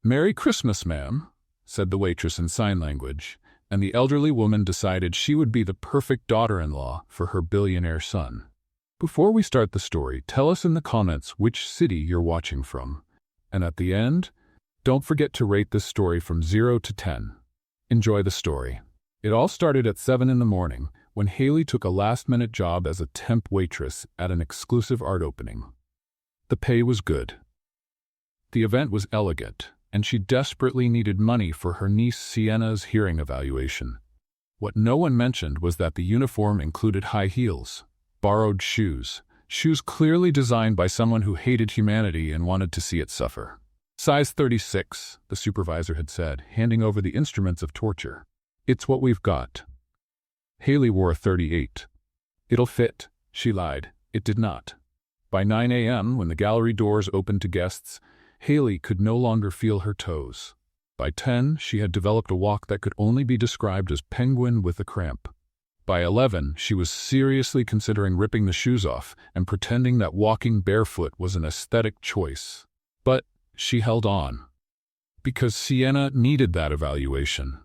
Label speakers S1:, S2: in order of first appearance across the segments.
S1: "Merry Christmas, ma'am," said the waitress in sign language, and the elderly woman decided she would be the perfect daughter-in-law for her billionaire son. Before we start the story, tell us in the comments which city you're watching from. And at the end, don't forget to rate this story from 0 to 10. Enjoy the story. It all started at 7 in the morning when Haley took a last-minute job as a temp waitress at an exclusive art opening. The pay was good. The event was elegant, and she desperately needed money for her niece Sienna's hearing evaluation. What no one mentioned was that the uniform included high heels, borrowed shoes clearly designed by someone who hated humanity and wanted to see it suffer. "Size 36, the supervisor had said, handing over the instruments of torture. "It's what we've got." Haley wore a 38. "It'll fit," she lied. It did not. By 9 a.m., when the gallery doors opened to guests, Haley could no longer feel her toes. By 10, she had developed a walk that could only be described as penguin with a cramp. By 11, she was seriously considering ripping the shoes off and pretending that walking barefoot was an aesthetic choice. But she held on. Because Sienna needed that evaluation.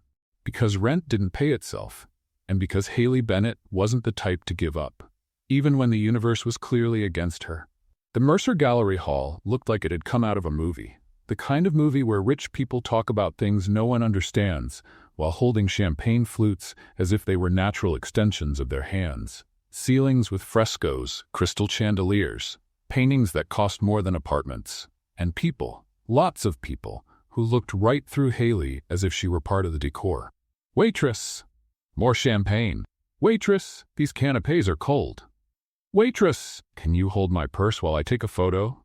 S1: Because rent didn't pay itself. And because Haley Bennett wasn't the type to give up, even when the universe was clearly against her. The Mercer Gallery Hall looked like it had come out of a movie. The kind of movie where rich people talk about things no one understands, while holding champagne flutes as if they were natural extensions of their hands. Ceilings with frescoes, crystal chandeliers, paintings that cost more than apartments. And people, lots of people, who looked right through Haley as if she were part of the decor. "Waitress! More champagne. Waitress! These canapes are cold. Waitress! Can you hold my purse while I take a photo?"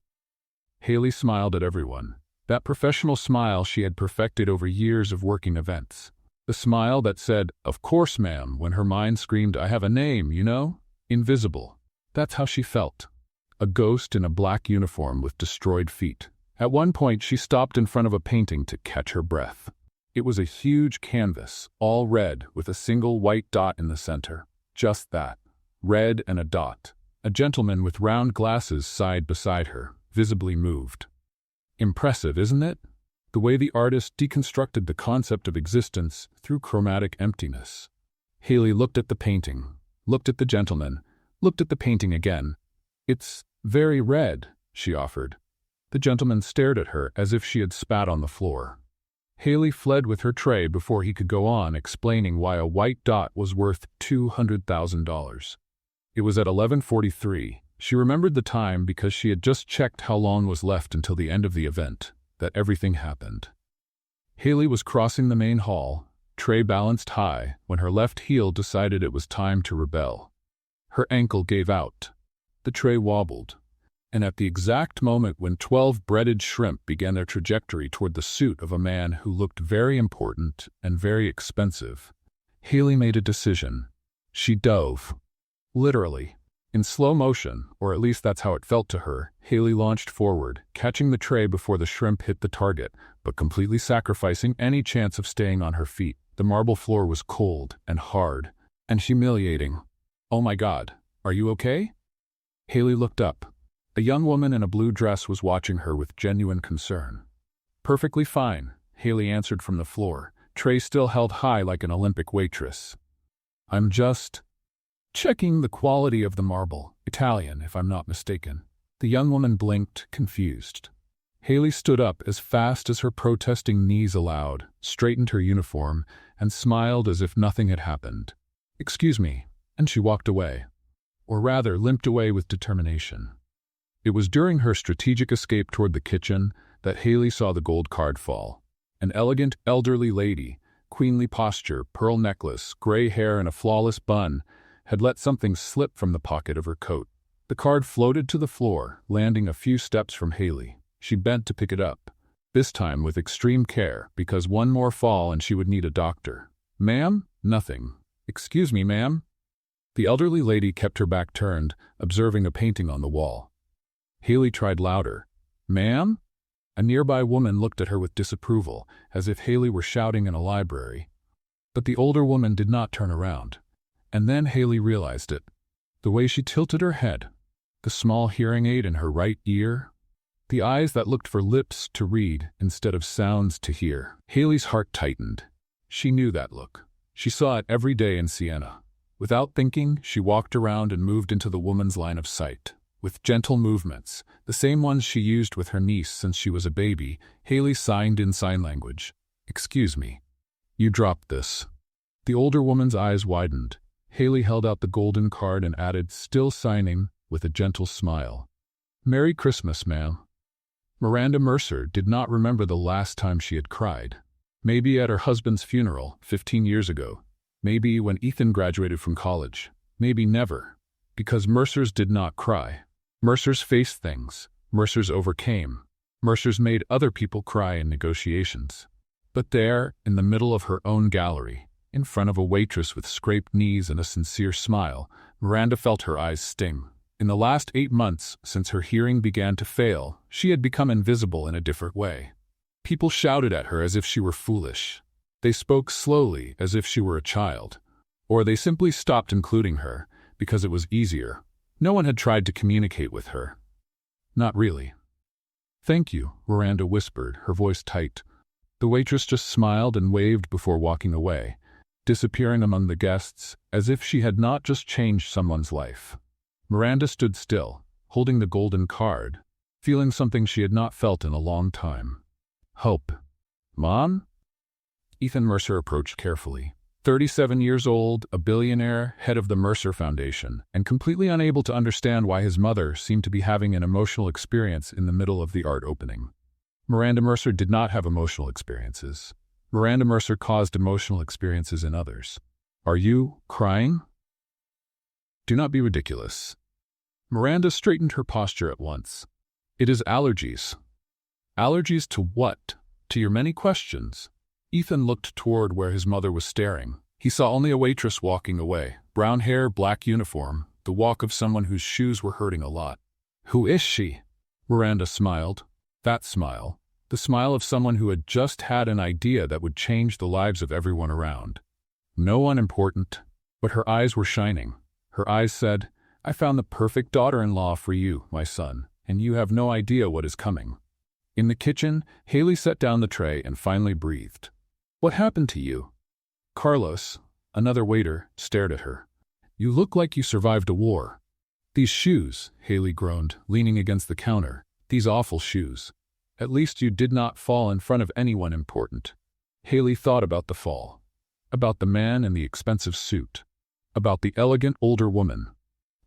S1: Haley smiled at everyone. That professional smile she had perfected over years of working events. The smile that said, "Of course, ma'am," when her mind screamed, "I have a name, you know? Invisible." That's how she felt. A ghost in a black uniform with destroyed feet. At one point, she stopped in front of a painting to catch her breath. It was a huge canvas, all red, with a single white dot in the center. Just that. Red and a dot. A gentleman with round glasses sighed beside her, visibly moved. Impressive, isn't it? The way the artist deconstructed the concept of existence through chromatic emptiness. Haley looked at the painting, looked at the gentleman, looked at the painting again. "It's very red," she offered. The gentleman stared at her as if she had spat on the floor. Haley fled with her tray before he could go on explaining why a white dot was worth $200,000. It was at 11:43. She remembered the time because she had just checked how long was left until the end of the event, that everything happened. Haley was crossing the main hall, tray balanced high, when her left heel decided it was time to rebel. Her ankle gave out. The tray wobbled. And at the exact moment when 12 breaded shrimp began their trajectory toward the suit of a man who looked very important and very expensive, Haley made a decision. She dove. Literally. In slow motion, or at least that's how it felt to her, Haley launched forward, catching the tray before the shrimp hit the target, but completely sacrificing any chance of staying on her feet. The marble floor was cold and hard and humiliating. "Oh my God, are you okay?" Haley looked up. A young woman in a blue dress was watching her with genuine concern. "Perfectly fine," Haley answered from the floor, tray still held high like an Olympic waitress. "I'm just checking the quality of the marble. Italian, if I'm not mistaken." The young woman blinked, confused. Haley stood up as fast as her protesting knees allowed, straightened her uniform, and smiled as if nothing had happened. "Excuse me," and she walked away. Or rather, limped away with determination. It was during her strategic escape toward the kitchen that Haley saw the gold card fall. An elegant, elderly lady, queenly posture, pearl necklace, gray hair, and a flawless bun, had let something slip from the pocket of her coat. The card floated to the floor, landing a few steps from Haley. She bent to pick it up, this time with extreme care, because one more fall and she would need a doctor. "Ma'am?" "Nothing." "Excuse me, ma'am?" The elderly lady kept her back turned, observing a painting on the wall. Haley tried louder. "Ma'am?" A nearby woman looked at her with disapproval, as if Haley were shouting in a library. But the older woman did not turn around. And then Haley realized it. The way she tilted her head, the small hearing aid in her right ear. The eyes that looked for lips to read instead of sounds to hear. Haley's heart tightened. She knew that look. She saw it every day in Siena. Without thinking, she walked around and moved into the woman's line of sight. With gentle movements, the same ones she used with her niece since she was a baby, Haley signed in sign language. "Excuse me. You dropped this." The older woman's eyes widened. Haley held out the golden card and added, still signing, with a gentle smile, "Merry Christmas, ma'am." Miranda Mercer did not remember the last time she had cried. Maybe at her husband's funeral, 15 years ago. Maybe when Ethan graduated from college. Maybe never. Because Mercers did not cry. Mercers faced things. Mercers overcame. Mercers made other people cry in negotiations. But there, in the middle of her own gallery, in front of a waitress with scraped knees and a sincere smile, Miranda felt her eyes sting. In the last 8 months, since her hearing began to fail, she had become invisible in a different way. People shouted at her as if she were foolish. They spoke slowly as if she were a child. Or they simply stopped including her, because it was easier. No one had tried to communicate with her. Not really. "Thank you," Miranda whispered, her voice tight. The waitress just smiled and waved before walking away, disappearing among the guests as if she had not just changed someone's life. Miranda stood still, holding the golden card, feeling something she had not felt in a long time. Hope. "Mom?" Ethan Mercer approached carefully. 37 years old, a billionaire, head of the Mercer Foundation, and completely unable to understand why his mother seemed to be having an emotional experience in the middle of the art opening. Miranda Mercer did not have emotional experiences. Miranda Mercer caused emotional experiences in others. "Are you crying?" "Do not be ridiculous." Miranda straightened her posture at once. "It is allergies." "Allergies to what?" "To your many questions." Ethan looked toward where his mother was staring. He saw only a waitress walking away. Brown hair, black uniform, the walk of someone whose shoes were hurting a lot. "Who is she?" Miranda smiled. That smile. The smile of someone who had just had an idea that would change the lives of everyone around. No one important. But her eyes were shining. Her eyes said, "I found the perfect daughter-in-law for you, my son, and you have no idea what is coming." In the kitchen, Haley set down the tray and finally breathed. "What happened to you?" Carlos, another waiter, stared at her. "You look like you survived a war." "These shoes," Haley groaned, leaning against the counter. "These awful shoes. At least you did not fall in front of anyone important." Haley thought about the fall. About the man in the expensive suit. About the elegant older woman.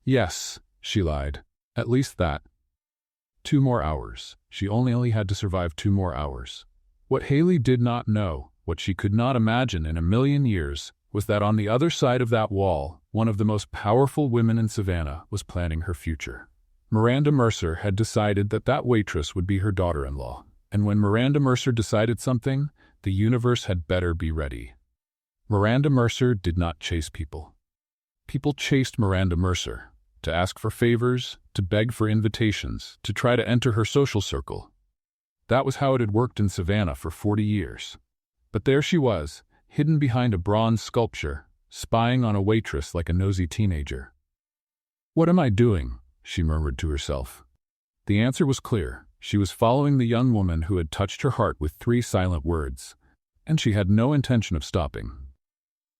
S1: "Yes," she lied. "At least that." 2 more hours. She only had to survive 2 more hours. What Haley did not know, what she could not imagine in a million years, was that on the other side of that wall, one of the most powerful women in Savannah was planning her future. Miranda Mercer had decided that that waitress would be her daughter-in-law, and when Miranda Mercer decided something, the universe had better be ready. Miranda Mercer did not chase people. People chased Miranda Mercer, to ask for favors, to beg for invitations, to try to enter her social circle. That was how it had worked in Savannah for 40 years. But there she was, hidden behind a bronze sculpture, spying on a waitress like a nosy teenager. "What am I doing?" she murmured to herself. The answer was clear. She was following the young woman who had touched her heart with 3 silent words, and she had no intention of stopping.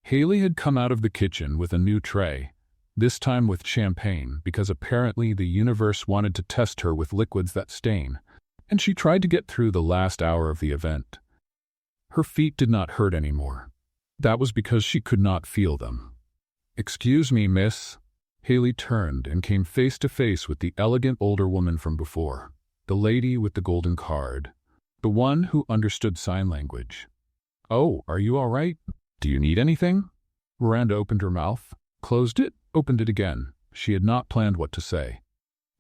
S1: Haley had come out of the kitchen with a new tray, this time with champagne, because apparently the universe wanted to test her with liquids that stain, and she tried to get through the last hour of the event. Her feet did not hurt anymore. That was because she could not feel them. "Excuse me, miss." Haley turned and came face to face with the elegant older woman from before, the lady with the golden card, the one who understood sign language. "Oh, are you all right? Do you need anything?" Miranda opened her mouth, closed it, opened it again. She had not planned what to say.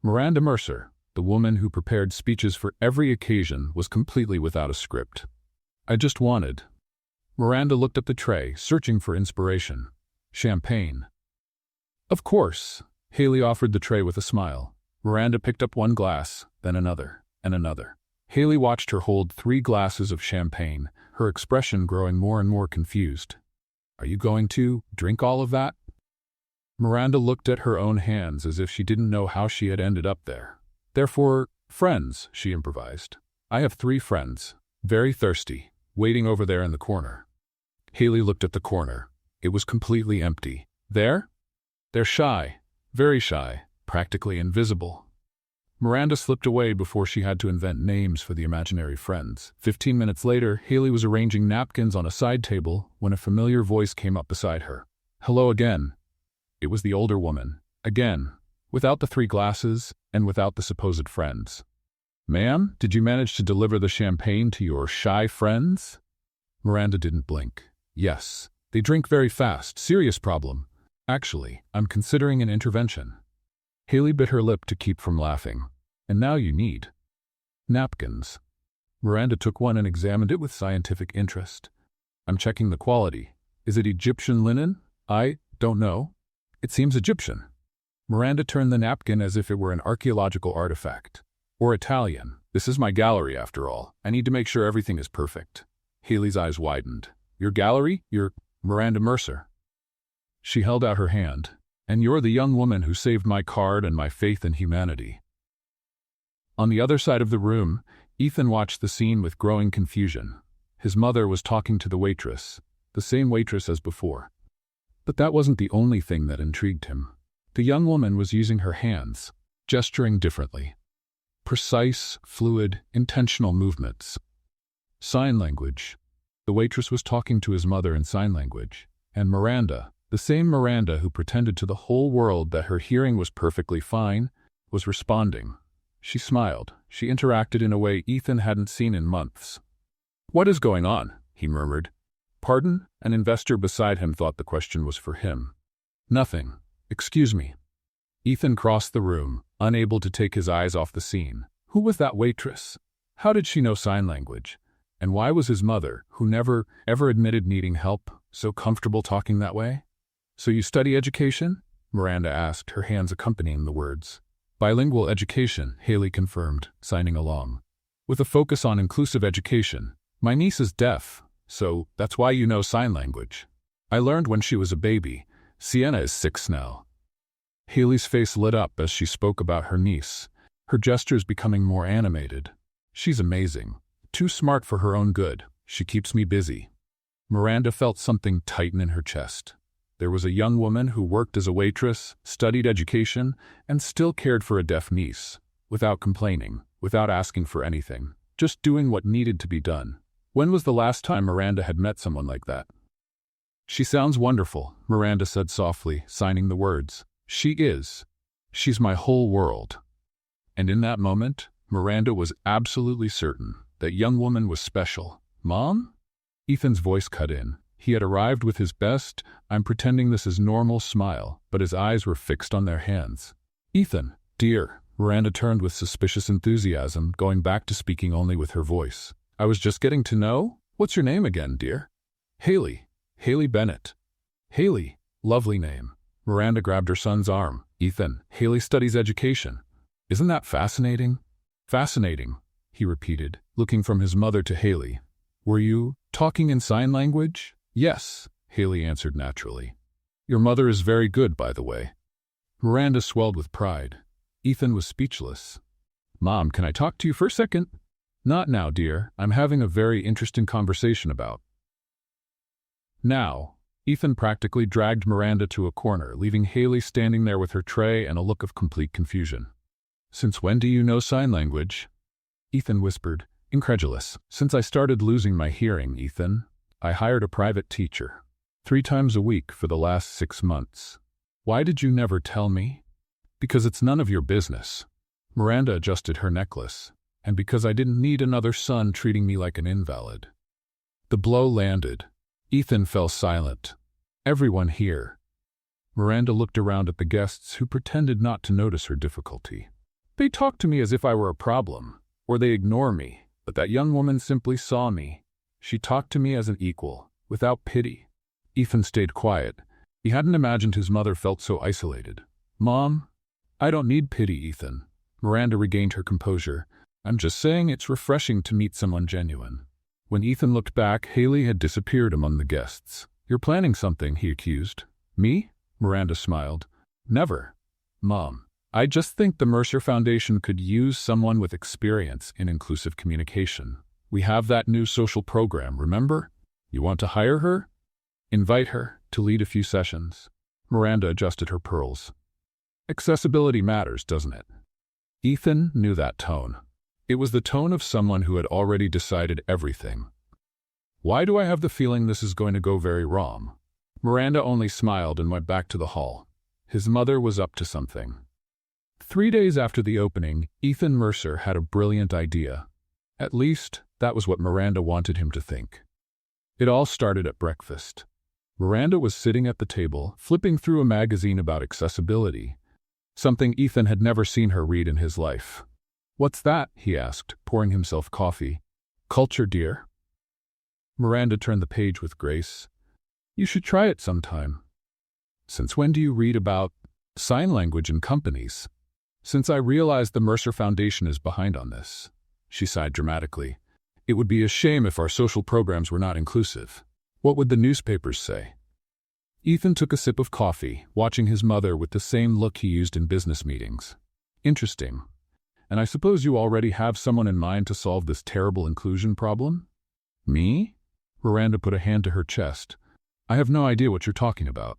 S1: Miranda Mercer, the woman who prepared speeches for every occasion, was completely without a script. "I just wanted." Miranda looked at the tray, searching for inspiration. "Champagne." "Of course." Haley offered the tray with a smile. Miranda picked up one glass, then another, and another. Haley watched her hold 3 glasses of champagne, her expression growing more and more confused. "Are you going to drink all of that?" Miranda looked at her own hands as if she didn't know how she had ended up there. "Therefore, Friends, she improvised. I have 3 friends. Very thirsty. Waiting over there in the corner. Haley looked at the corner. It was completely empty. There? They're shy. Very shy. Practically invisible. Miranda slipped away before she had to invent names for the imaginary friends. 15 minutes later, Haley was arranging napkins on a side table when a familiar voice came up beside her. Hello again. It was the older woman. Again. Without the 3 glasses, and without the supposed friends. Ma'am, did you manage to deliver the champagne to your shy friends? Miranda didn't blink. Yes. They drink very fast. Serious problem. Actually, I'm considering an intervention. Haley bit her lip to keep from laughing. And now you need napkins. Miranda took one and examined it with scientific interest. I'm checking the quality. Is it Egyptian linen? I don't know. It seems Egyptian. Miranda turned the napkin as if it were an archaeological artifact. Or Italian. This is my gallery, after all. I need to make sure everything is perfect. Haley's eyes widened. Your gallery? You're Miranda Mercer. She held out her hand. And you're the young woman who saved my card and my faith in humanity. On the other side of the room, Ethan watched the scene with growing confusion. His mother was talking to the waitress, the same waitress as before. But that wasn't the only thing that intrigued him. The young woman was using her hands, gesturing differently. Precise, fluid, intentional movements. Sign language. The waitress was talking to his mother in sign language, and Miranda, the same Miranda who pretended to the whole world that her hearing was perfectly fine, was responding. She smiled. She interacted in a way Ethan hadn't seen in months. What is going on? He murmured. Pardon? An investor beside him thought the question was for him. Nothing. Excuse me. Ethan crossed the room, unable to take his eyes off the scene. Who was that waitress? How did she know sign language? And why was his mother, who never, ever admitted needing help, so comfortable talking that way? So you study education? Miranda asked, her hands accompanying the words. Bilingual education, Haley confirmed, signing along. With a focus on inclusive education. My niece is deaf, so that's why you know sign language. I learned when she was a baby. Sienna is 6 now. Haley's face lit up as she spoke about her niece, her gestures becoming more animated. She's amazing. Too smart for her own good. She keeps me busy. Miranda felt something tighten in her chest. There was a young woman who worked as a waitress, studied education, and still cared for a deaf niece, without complaining, without asking for anything, just doing what needed to be done. When was the last time Miranda had met someone like that? She sounds wonderful, Miranda said softly, signing the words. She is. She's my whole world. And in that moment, Miranda was absolutely certain that young woman was special. Mom? Ethan's voice cut in. He had arrived with his best, I'm pretending this is normal smile, but his eyes were fixed on their hands. Ethan, dear, Miranda turned with suspicious enthusiasm, going back to speaking only with her voice. I was just getting to know? What's your name again, dear? Haley. Haley Bennett. Haley. Lovely name. Miranda grabbed her son's arm. Ethan, Haley studies education. Isn't that fascinating? Fascinating, he repeated, looking from his mother to Haley. Were you talking in sign language? Yes, Haley answered naturally. Your mother is very good, by the way. Miranda swelled with pride. Ethan was speechless. Mom, can I talk to you for a second? Not now, dear. I'm having a very interesting conversation about. Now, Ethan practically dragged Miranda to a corner, leaving Haley standing there with her tray and a look of complete confusion. Since when do you know sign language? Ethan whispered, incredulous. Since I started losing my hearing, Ethan, I hired a private teacher. 3 times a week for the last 6 months. Why did you never tell me? Because it's none of your business. Miranda adjusted her necklace. And because I didn't need another son treating me like an invalid. The blow landed. Ethan fell silent. Everyone here. Miranda looked around at the guests who pretended not to notice her difficulty. They talk to me as if I were a problem, or they ignore me, but that young woman simply saw me. She talked to me as an equal, without pity. Ethan stayed quiet. He hadn't imagined his mother felt so isolated. Mom, I don't need pity, Ethan. Miranda regained her composure. I'm just saying it's refreshing to meet someone genuine. When Ethan looked back, Haley had disappeared among the guests. You're planning something, he accused. Me? Miranda smiled. Never. Mom, I just think the Mercer Foundation could use someone with experience in inclusive communication. We have that new social program, remember? You want to hire her? Invite her to lead a few sessions. Miranda adjusted her pearls. Accessibility matters, doesn't it? Ethan knew that tone. It was the tone of someone who had already decided everything. Why do I have the feeling this is going to go very wrong? Miranda only smiled and went back to the hall. His mother was up to something. 3 days after the opening, Ethan Mercer had a brilliant idea. At least, that was what Miranda wanted him to think. It all started at breakfast. Miranda was sitting at the table, flipping through a magazine about accessibility, something Ethan had never seen her read in his life. "What's that?" he asked, pouring himself coffee. "Culture, dear." Miranda turned the page with grace. "You should try it sometime." "Since when do you read about sign language in companies?" "Since I realized the Mercer Foundation is behind on this." She sighed dramatically. "It would be a shame if our social programs were not inclusive. What would the newspapers say?" Ethan took a sip of coffee, watching his mother with the same look he used in business meetings. "Interesting. And I suppose you already have someone in mind to solve this terrible inclusion problem?" "Me?" Miranda put a hand to her chest. "I have no idea what you're talking about."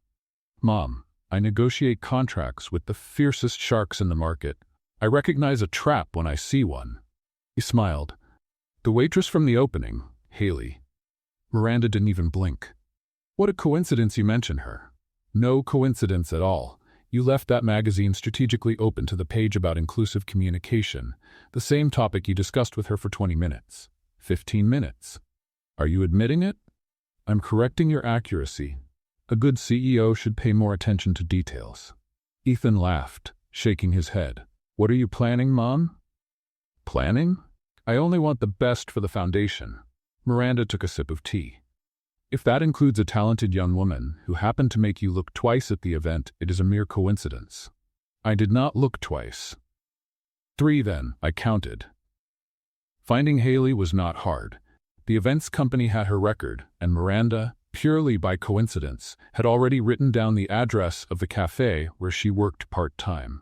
S1: "Mom, I negotiate contracts with the fiercest sharks in the market. I recognize a trap when I see one." He smiled. "The waitress from the opening, Haley." Miranda didn't even blink. "What a coincidence you mention her." "No coincidence at all. You left that magazine strategically open to the page about inclusive communication, the same topic you discussed with her for 20 minutes. 15 minutes. Are you admitting it?" "I'm correcting your accuracy. A good CEO should pay more attention to details." Ethan laughed, shaking his head. "What are you planning, Mom?" "Planning? I only want the best for the foundation." Miranda took a sip of tea. "If that includes a talented young woman who happened to make you look twice at the event, it is a mere coincidence." "I did not look twice." "3 then," I counted. Finding Haley was not hard. The events company had her record, and Miranda, purely by coincidence, had already written down the address of the cafe where she worked part-time.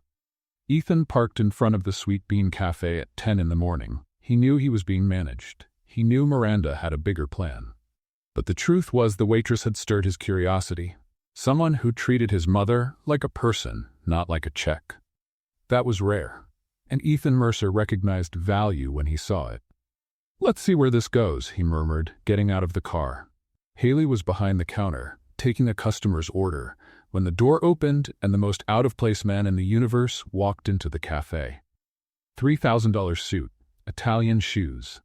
S1: Ethan parked in front of the Sweet Bean Cafe at 10 in the morning. He knew he was being managed. He knew Miranda had a bigger plan. But the truth was the waitress had stirred his curiosity. Someone who treated his mother like a person, not like a check. That was rare, and Ethan Mercer recognized value when he saw it. "Let's see where this goes," he murmured, getting out of the car. Haley was behind the counter, taking a customer's order, when the door opened and the most out-of-place man in the universe walked into the cafe. $3,000 suit, Italian shoes,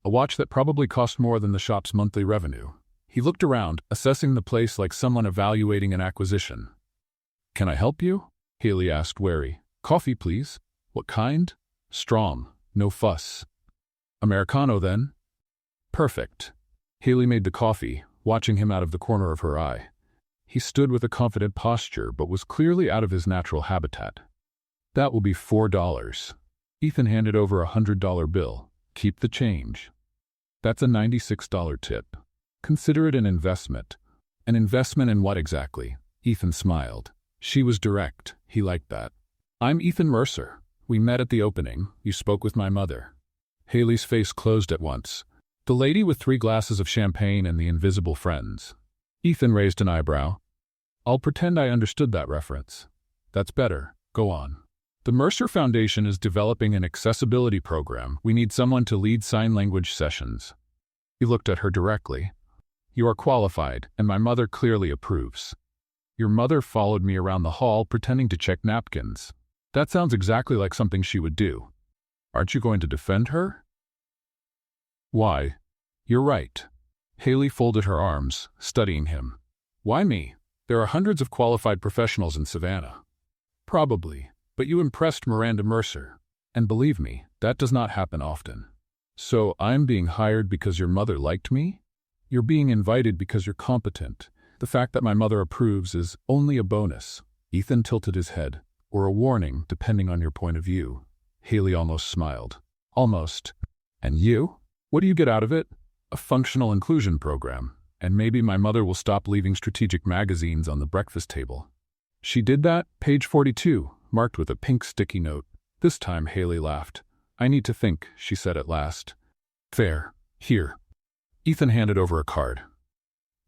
S1: a watch that probably cost more than the shop's monthly revenue. He looked around, assessing the place like someone evaluating an acquisition. "Can I help you?" Haley asked, wary. "Coffee, please." "What kind?" "Strong, no fuss." "Americano, then?" "Perfect." Haley made the coffee, watching him out of the corner of her eye. He stood with a confident posture, but was clearly out of his natural habitat. "That will be $4. Ethan handed over a $100 bill. "Keep the change." "That's a $96 tip. Consider it an investment." "An investment in what exactly?" Ethan smiled. She was direct. He liked that. "I'm Ethan Mercer. We met at the opening. You spoke with my mother." Haley's face closed at once. "The lady with 3 glasses of champagne and the invisible friends." Ethan raised an eyebrow. "I'll pretend I understood that reference." "That's better. Go on." "The Mercer Foundation is developing an accessibility program. We need someone to lead sign language sessions." He looked at her directly. "You are qualified, and my mother clearly approves." "Your mother followed me around the hall pretending to check napkins." "That sounds exactly like something she would do." "Aren't you going to defend her?" "Why?" "You're right." Haley folded her arms, studying him. "Why me? There are hundreds of qualified professionals in Savannah." "Probably, but you impressed Miranda Mercer. And believe me, that does not happen often." "So I'm being hired because your mother liked me?" "You're being invited because you're competent. The fact that my mother approves is only a bonus." Ethan tilted his head. "Or a warning, depending on your point of view." Haley almost smiled. "Almost. And you? What do you get out of it?" "A functional inclusion program. And maybe my mother will stop leaving strategic magazines on the breakfast table." "She did that? Page 42. marked with a pink sticky note. This time Haley laughed. "I need to think," she said at last. "Fair. Here." Ethan handed over a card.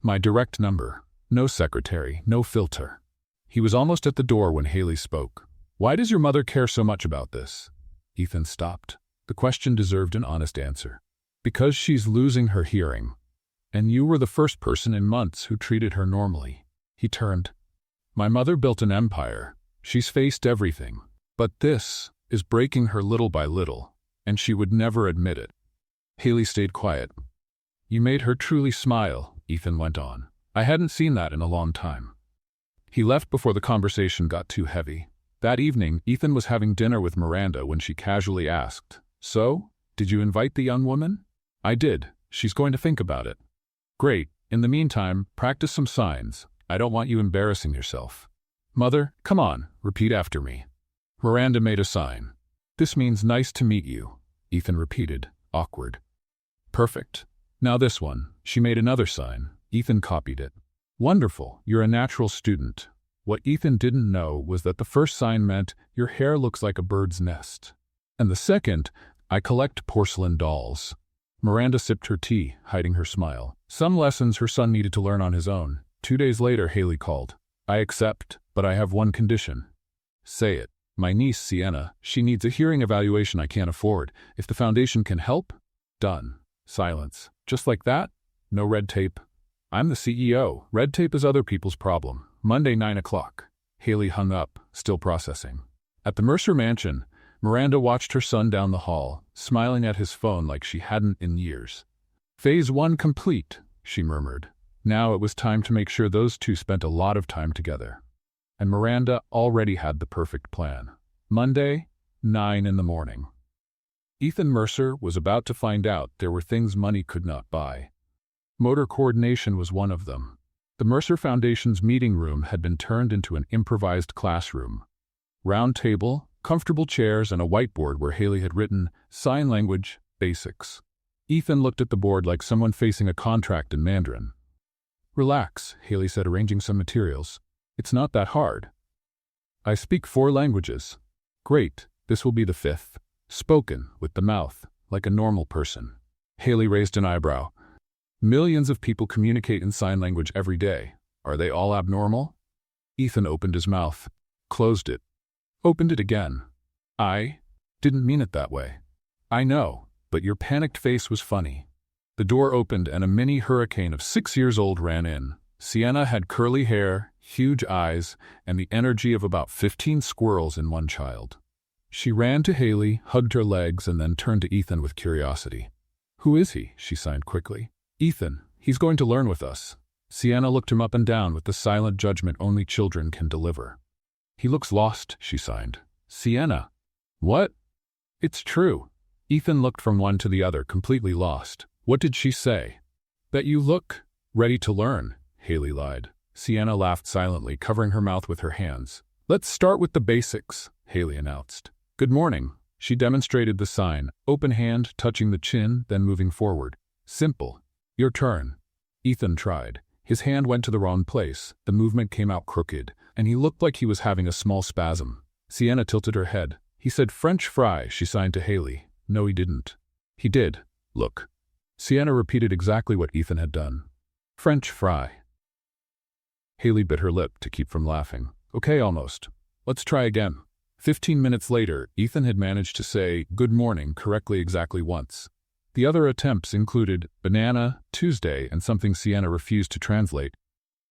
S1: "My direct number. No secretary, no filter." He was almost at the door when Haley spoke. "Why does your mother care so much about this?" Ethan stopped. The question deserved an honest answer. "Because she's losing her hearing. And you were the first person in months who treated her normally." He turned. "My mother built an empire. She's faced everything. But this is breaking her little by little, and she would never admit it." Haley stayed quiet. "You made her truly smile," Ethan went on. "I hadn't seen that in a long time." He left before the conversation got too heavy. That evening, Ethan was having dinner with Miranda when she casually asked, "So, did you invite the young woman?" "I did. She's going to think about it." "Great. In the meantime, practice some signs. I don't want you embarrassing yourself." "Mother, come on, repeat after me." Miranda made a sign. "This means nice to meet you," Ethan repeated, awkward. "Perfect. Now this one." She made another sign. Ethan copied it. "Wonderful, you're a natural student." What Ethan didn't know was that the first sign meant, "Your hair looks like a bird's nest." And the second, "I collect porcelain dolls." Miranda sipped her tea, hiding her smile. Some lessons her son needed to learn on his own. 2 days later, Haley called. "I accept, but I have one condition." "Say it." "My niece, Sienna, she needs a hearing evaluation I can't afford. If the foundation can help?" "Done." Silence. "Just like that? No red tape?" "I'm the CEO. Red tape is other people's problem." Monday, 9 o'clock. Haley hung up, still processing. At the Mercer mansion, Miranda watched her son down the hall, smiling at his phone like she hadn't in years. "Phase 1 complete," she murmured. Now it was time to make sure those two spent a lot of time together. And Miranda already had the perfect plan. Monday, 9 in the morning. Ethan Mercer was about to find out there were things money could not buy. Motor coordination was one of them. The Mercer Foundation's meeting room had been turned into an improvised classroom. Round table, comfortable chairs, and a whiteboard where Haley had written, "Sign Language Basics." Ethan looked at the board like someone facing a contract in Mandarin. "Relax," Haley said, arranging some materials. "It's not that hard. I speak 4 languages." "Great, this will be the 5th. Spoken, with the mouth, like a normal person." Haley raised an eyebrow. "Millions of people communicate in sign language every day. Are they all abnormal?" Ethan opened his mouth, closed it, opened it again. "I didn't mean it that way." "I know, but your panicked face was funny." The door opened and a mini hurricane of 6 years old ran in. Sienna had curly hair, huge eyes, and the energy of about 15 squirrels in one child. She ran to Haley, hugged her legs, and then turned to Ethan with curiosity. "Who is he?" she signed quickly. "Ethan. He's going to learn with us." Sienna looked him up and down with the silent judgment only children can deliver. "He looks lost," she signed. "Sienna." "What?" "It's true." Ethan looked from one to the other, completely lost. "What did she say?" "That you look ready to learn," Haley lied. Sienna laughed silently, covering her mouth with her hands. "Let's start with the basics," Haley announced. "Good morning." She demonstrated the sign, open hand touching the chin, then moving forward. "Simple. Your turn." Ethan tried. His hand went to the wrong place, the movement came out crooked, and he looked like he was having a small spasm. Sienna tilted her head. "He said French fry," she signed to Haley. "No, he didn't." "He did. Look." Sienna repeated exactly what Ethan had done. "French fry." Haley bit her lip to keep from laughing. "Okay, almost. Let's try again." 15 minutes later, Ethan had managed to say "good morning" correctly exactly once. The other attempts included banana, Tuesday, and something Sienna refused to translate,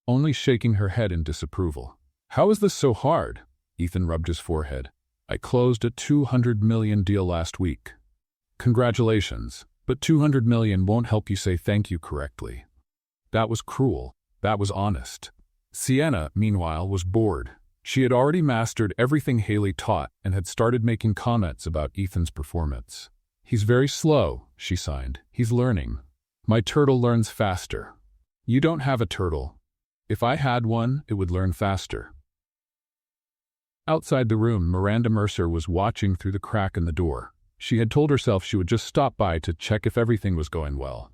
S1: only shaking her head in disapproval. "How is this so hard?" Ethan rubbed his forehead. "I closed a $200 million deal last week." "Congratulations, but $200 million won't help you say thank you correctly." That was cruel. That was honest. Sienna, meanwhile, was bored. She had already mastered everything Haley taught and had started making comments about Ethan's performance. "He's very slow," she signed. "He's learning." "My turtle learns faster." "You don't have a turtle." "If I had one, it would learn faster." Outside the room, Miranda Mercer was watching through the crack in the door. She had told herself she would just stop by to check if everything was going well.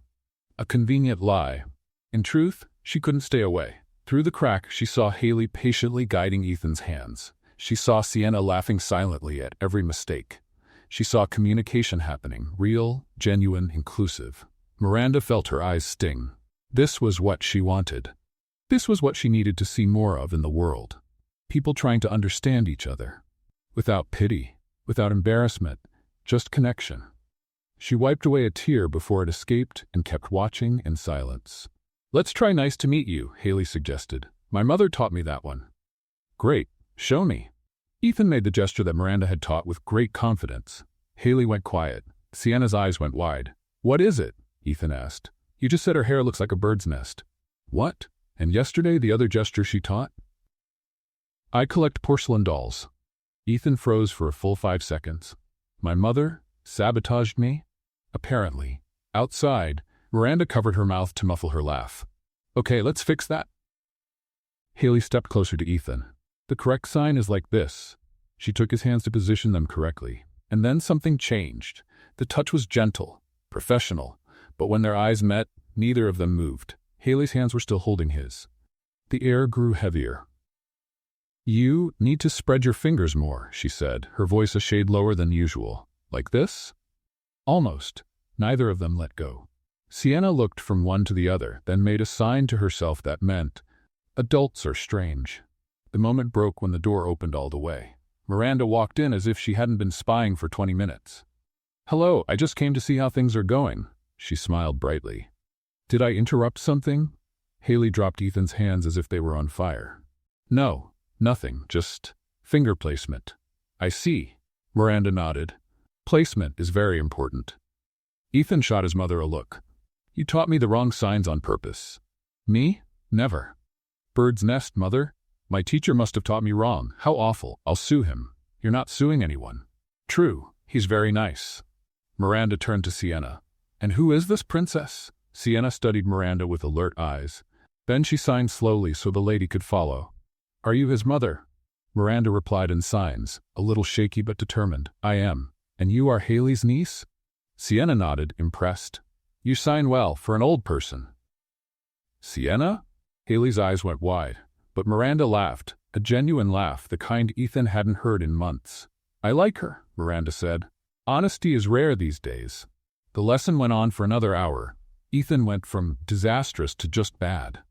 S1: A convenient lie. In truth, she couldn't stay away. Through the crack, she saw Haley patiently guiding Ethan's hands. She saw Sienna laughing silently at every mistake. She saw communication happening, real, genuine, inclusive. Miranda felt her eyes sting. This was what she wanted. This was what she needed to see more of in the world. People trying to understand each other. Without pity, without embarrassment, just connection. She wiped away a tear before it escaped and kept watching in silence. "Let's try nice to meet you," Haley suggested. "My mother taught me that one." "Great, show me." Ethan made the gesture that Miranda had taught with great confidence. Haley went quiet. Sienna's eyes went wide. "What is it?" Ethan asked. "You just said her hair looks like a bird's nest." "What? And yesterday the other gesture she taught?" "I collect porcelain dolls." Ethan froze for a full 5 seconds. "My mother sabotaged me?" Apparently. Outside, Miranda covered her mouth to muffle her laugh. "Okay, let's fix that." Haley stepped closer to Ethan. "The correct sign is like this." She took his hands to position them correctly. And then something changed. The touch was gentle, professional, but when their eyes met, neither of them moved. Haley's hands were still holding his. The air grew heavier. "You need to spread your fingers more," she said, her voice a shade lower than usual. "Like this?" Almost. Neither of them let go. Sienna looked from one to the other, then made a sign to herself that meant, "Adults are strange." The moment broke when the door opened all the way. Miranda walked in as if she hadn't been spying for 20 minutes. "Hello, I just came to see how things are going." She smiled brightly. "Did I interrupt something?" Haley dropped Ethan's hands as if they were on fire. "No, nothing, just finger placement." "I see." Miranda nodded. "Placement is very important." Ethan shot his mother a look. "You taught me the wrong signs on purpose." "Me? Never." "Bird's nest, mother? My teacher must have taught me wrong. How awful. I'll sue him." "You're not suing anyone." "True. He's very nice." Miranda turned to Sienna. "And who is this princess?" Sienna studied Miranda with alert eyes. Then she signed slowly so the lady could follow. "Are you his mother?" Miranda replied in signs, a little shaky but determined. "I am." "And you are Haley's niece?" Sienna nodded, impressed. "You sign well for an old person." "Sienna?" Haley's eyes went wide, but Miranda laughed, a genuine laugh, the kind Ethan hadn't heard in months. "I like her," Miranda said. "Honesty is rare these days." The lesson went on for another hour. Ethan went from disastrous to just bad.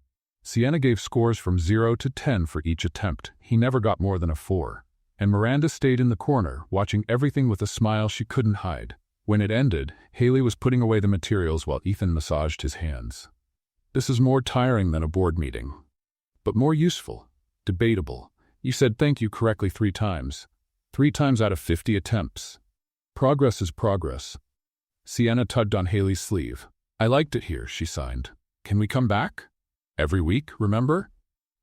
S1: Sienna gave scores from 0 to 10 for each attempt. He never got more than a 4. And Miranda stayed in the corner, watching everything with a smile she couldn't hide. When it ended, Haley was putting away the materials while Ethan massaged his hands. "This is more tiring than a board meeting. But more useful. Debatable. You said thank you correctly 3 times. 3 times out of 50 attempts. Progress is progress." Sienna tugged on Haley's sleeve. "I liked it here," she signed. "Can we come back? Every week, remember?"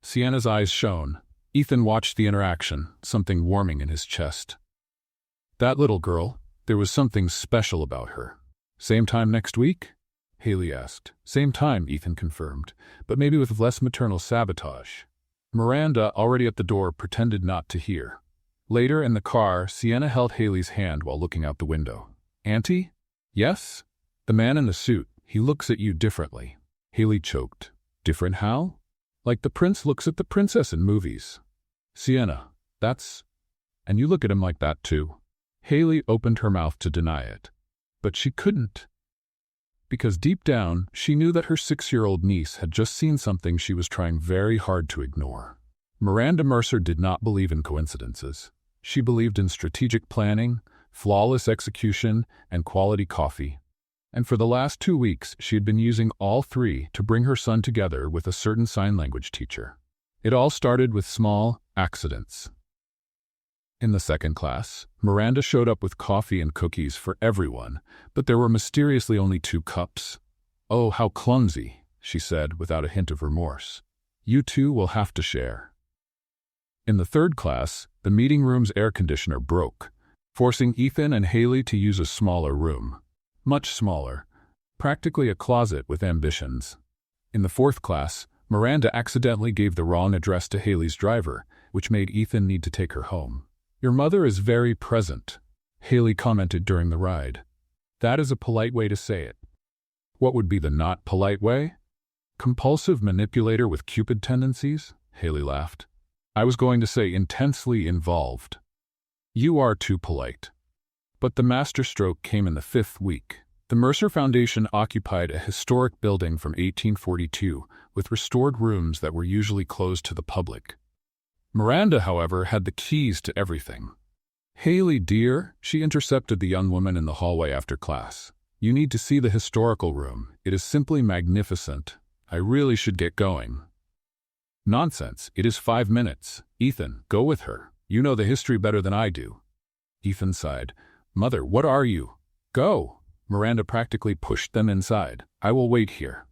S1: Sienna's eyes shone. Ethan watched the interaction, something warming in his chest. That little girl, there was something special about her. "Same time next week?" Haley asked. "Same time," Ethan confirmed, "but maybe with less maternal sabotage." Miranda, already at the door, pretended not to hear. Later, in the car, Sienna held Haley's hand while looking out the window. "Auntie?" "Yes?" "The man in the suit, he looks at you differently." Haley choked. "Different how?" "Like the prince looks at the princess in movies." "Sienna, that's... And you look at him like that too." Haley opened her mouth to deny it. But she couldn't. Because deep down, she knew that her 6-year-old niece had just seen something she was trying very hard to ignore. Miranda Mercer did not believe in coincidences. She believed in strategic planning, flawless execution, and quality coffee. And for the last 2 weeks, she had been using all 3 to bring her son together with a certain sign language teacher. It all started with small accidents. In the second class, Miranda showed up with coffee and cookies for everyone, but there were mysteriously only 2 cups. "Oh, how clumsy," she said without a hint of remorse. "You 2 will have to share." In the third class, the meeting room's air conditioner broke, forcing Ethan and Haley to use a smaller room. Much smaller. Practically a closet with ambitions. In the fourth class, Miranda accidentally gave the wrong address to Haley's driver, which made Ethan need to take her home. "Your mother is very present," Haley commented during the ride. "That is a polite way to say it." "What would be the not polite way?" "Compulsive manipulator with Cupid tendencies?" Haley laughed. I was going to say intensely involved. You are too polite. But the masterstroke came in the 5th week. The Mercer Foundation occupied a historic building from 1842 with restored rooms that were usually closed to the public. Miranda, however, had the keys to everything. Haley, dear, she intercepted the young woman in the hallway after class. You need to see the historical room. It is simply magnificent. I really should get going. Nonsense. It is 5 minutes. Ethan, go with her. You know the history better than I do. Ethan sighed. Mother, what are you? Go. Miranda practically pushed them inside. I will wait here.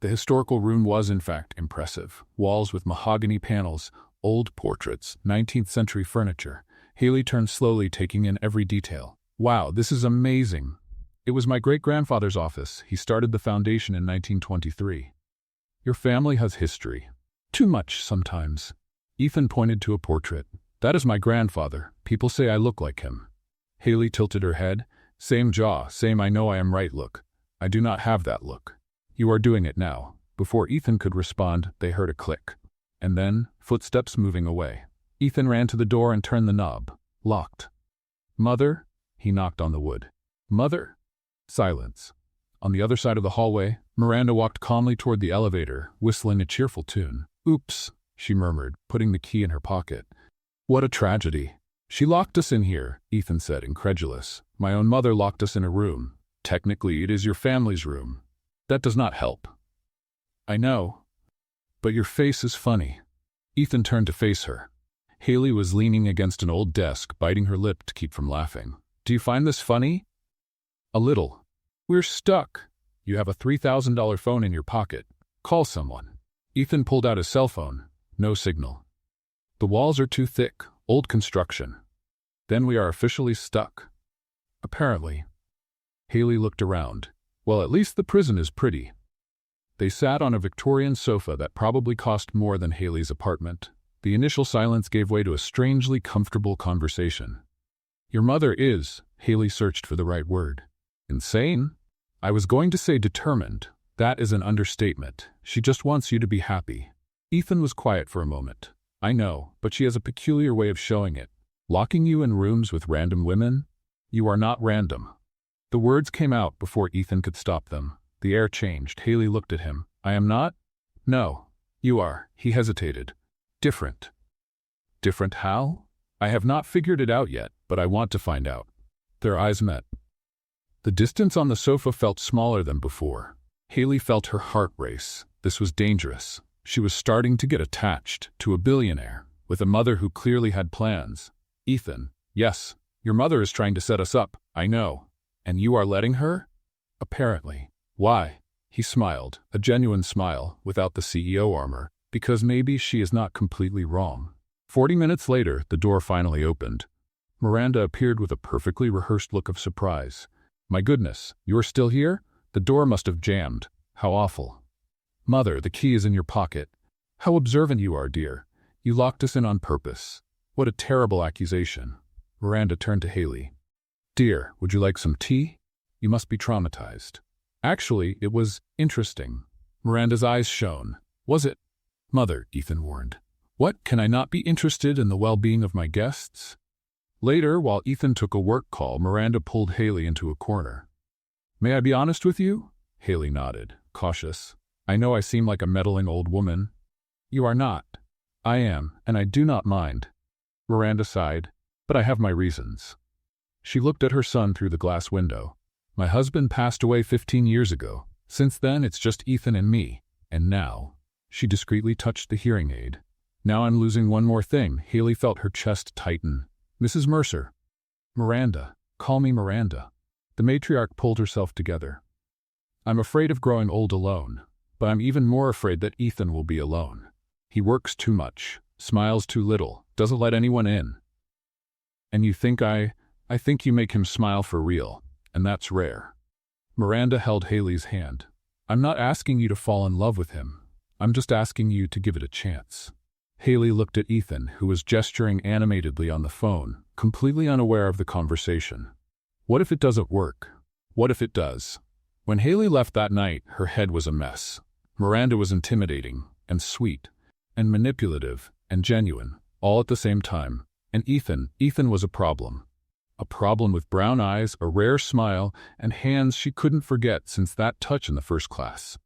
S1: The historical room was, in fact, impressive. Walls with mahogany panels, old portraits, 19th century furniture. Haley turned slowly, taking in every detail. Wow, this is amazing. It was my great-grandfather's office. He started the foundation in 1923. Your family has history. Too much, sometimes. Ethan pointed to a portrait. That is my grandfather. People say I look like him. Haley tilted her head. Same jaw, same I know I am right look. I do not have that look. You are doing it now. Before Ethan could respond, they heard a click. And then, footsteps moving away. Ethan ran to the door and turned the knob. Locked. Mother? He knocked on the wood. Mother? Silence. On the other side of the hallway, Miranda walked calmly toward the elevator, whistling a cheerful tune. Oops, she murmured, putting the key in her pocket. What a tragedy. She locked us in here, Ethan said, incredulous. My own mother locked us in a room. Technically, it is your family's room. That does not help. I know. But your face is funny. Ethan turned to face her. Haley was leaning against an old desk, biting her lip to keep from laughing. Do you find this funny? A little. We're stuck. You have a $3,000 phone in your pocket. Call someone. Ethan pulled out his cell phone. No signal. The walls are too thick. Old construction. Then we are officially stuck. Apparently. Haley looked around. Well, at least the prison is pretty. They sat on a Victorian sofa that probably cost more than Haley's apartment. The initial silence gave way to a strangely comfortable conversation. Your mother is, Haley searched for the right word. Insane? I was going to say determined. That is an understatement. She just wants you to be happy. Ethan was quiet for a moment. I know, but she has a peculiar way of showing it. Locking you in rooms with random women? You are not random. The words came out before Ethan could stop them. The air changed. Haley looked at him. I am not? No. You are. He hesitated. Different. Different how? I have not figured it out yet, but I want to find out. Their eyes met. The distance on the sofa felt smaller than before. Haley felt her heart race. This was dangerous. She was starting to get attached to a billionaire, with a mother who clearly had plans. Ethan, yes, your mother is trying to set us up, I know. And you are letting her? Apparently. Why? He smiled, a genuine smile, without the CEO armor, because maybe she is not completely wrong. 40 minutes later, the door finally opened. Miranda appeared with a perfectly rehearsed look of surprise. My goodness, you're still here? The door must have jammed. How awful. Mother, the key is in your pocket. How observant you are, dear. You locked us in on purpose. What a terrible accusation. Miranda turned to Haley. Dear, would you like some tea? You must be traumatized. Actually, it was interesting. Miranda's eyes shone. Was it? Mother, Ethan warned. What, can I not be interested in the well-being of my guests? Later, while Ethan took a work call, Miranda pulled Haley into a corner. May I be honest with you? Haley nodded, cautious. I know I seem like a meddling old woman. You are not. I am, and I do not mind. Miranda sighed, but I have my reasons. She looked at her son through the glass window. My husband passed away 15 years ago. Since then, it's just Ethan and me. And now, she discreetly touched the hearing aid. Now I'm losing one more thing. Haley felt her chest tighten. Mrs. Mercer. Miranda. Call me Miranda. The matriarch pulled herself together. I'm afraid of growing old alone, but I'm even more afraid that Ethan will be alone. He works too much, smiles too little, doesn't let anyone in. And you think I think you make him smile for real, and that's rare. Miranda held Haley's hand. I'm not asking you to fall in love with him. I'm just asking you to give it a chance. Haley looked at Ethan, who was gesturing animatedly on the phone, completely unaware of the conversation. What if it doesn't work? What if it does? When Haley left that night, her head was a mess. Miranda was intimidating, and sweet, and manipulative, and genuine, all at the same time. And Ethan was a problem. A problem with brown eyes, a rare smile, and hands she couldn't forget since that touch in the first class.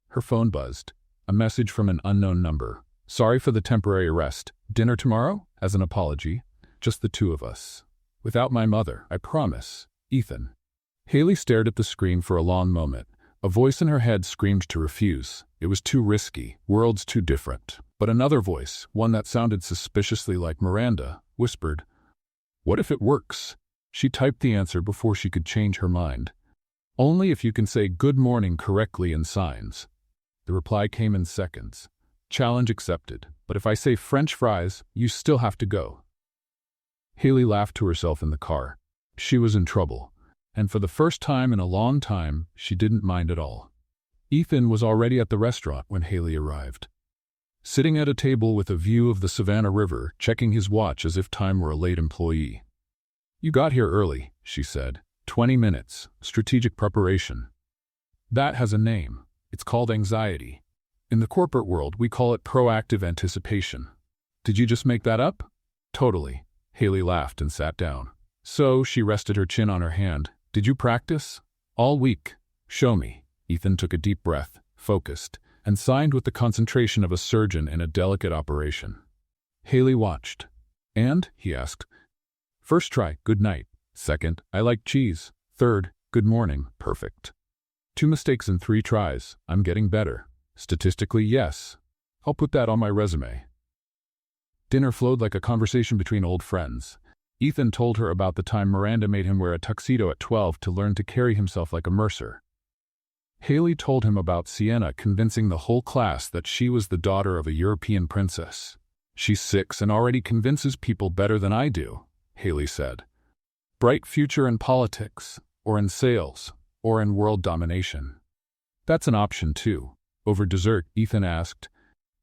S1: Her phone buzzed. A message from an unknown number. "Sorry for the temporary arrest. Dinner tomorrow? As an apology. Just the two of us. Without my mother, I promise. Ethan." Haley stared at the screen for a long moment. A voice in her head screamed to refuse. It was too risky, worlds too different. But another voice, one that sounded suspiciously like Miranda, whispered, "What if it works?" She typed the answer before she could change her mind. "Only if you can say good morning correctly in signs." The reply came in seconds. "Challenge accepted, but if I say French fries, you still have to go." Haley laughed to herself in the car. She was in trouble. And for the first time in a long time, she didn't mind at all. Ethan was already at the restaurant when Haley arrived. Sitting at a table with a view of the Savannah River, checking his watch as if time were a late employee. "You got here early," she said. 20 minutes. Strategic preparation." That has a name. It's called anxiety. In the corporate world, we call it proactive anticipation. Did you just make that up? Totally. Haley laughed and sat down. So she rested her chin on her hand. "Did you practice?" "All week." "Show me." Ethan took a deep breath, focused, and signed with the concentration of a surgeon in a delicate operation. Haley watched. "And?" he asked. "First try, good night. Second, I like cheese. Third, good morning, perfect. 2 mistakes in 3 tries. I'm getting better. Statistically, yes. I'll put that on my resume." Dinner flowed like a conversation between old friends. Ethan told her about the time Miranda made him wear a tuxedo at 12 to learn to carry himself like a mercer. Haley told him about Sienna convincing the whole class that she was the daughter of a European princess. "She's 6 and already convinces people better than I do," Haley said. "Bright future in politics, or in sales, or in world domination." "That's an option too." Over dessert, Ethan asked,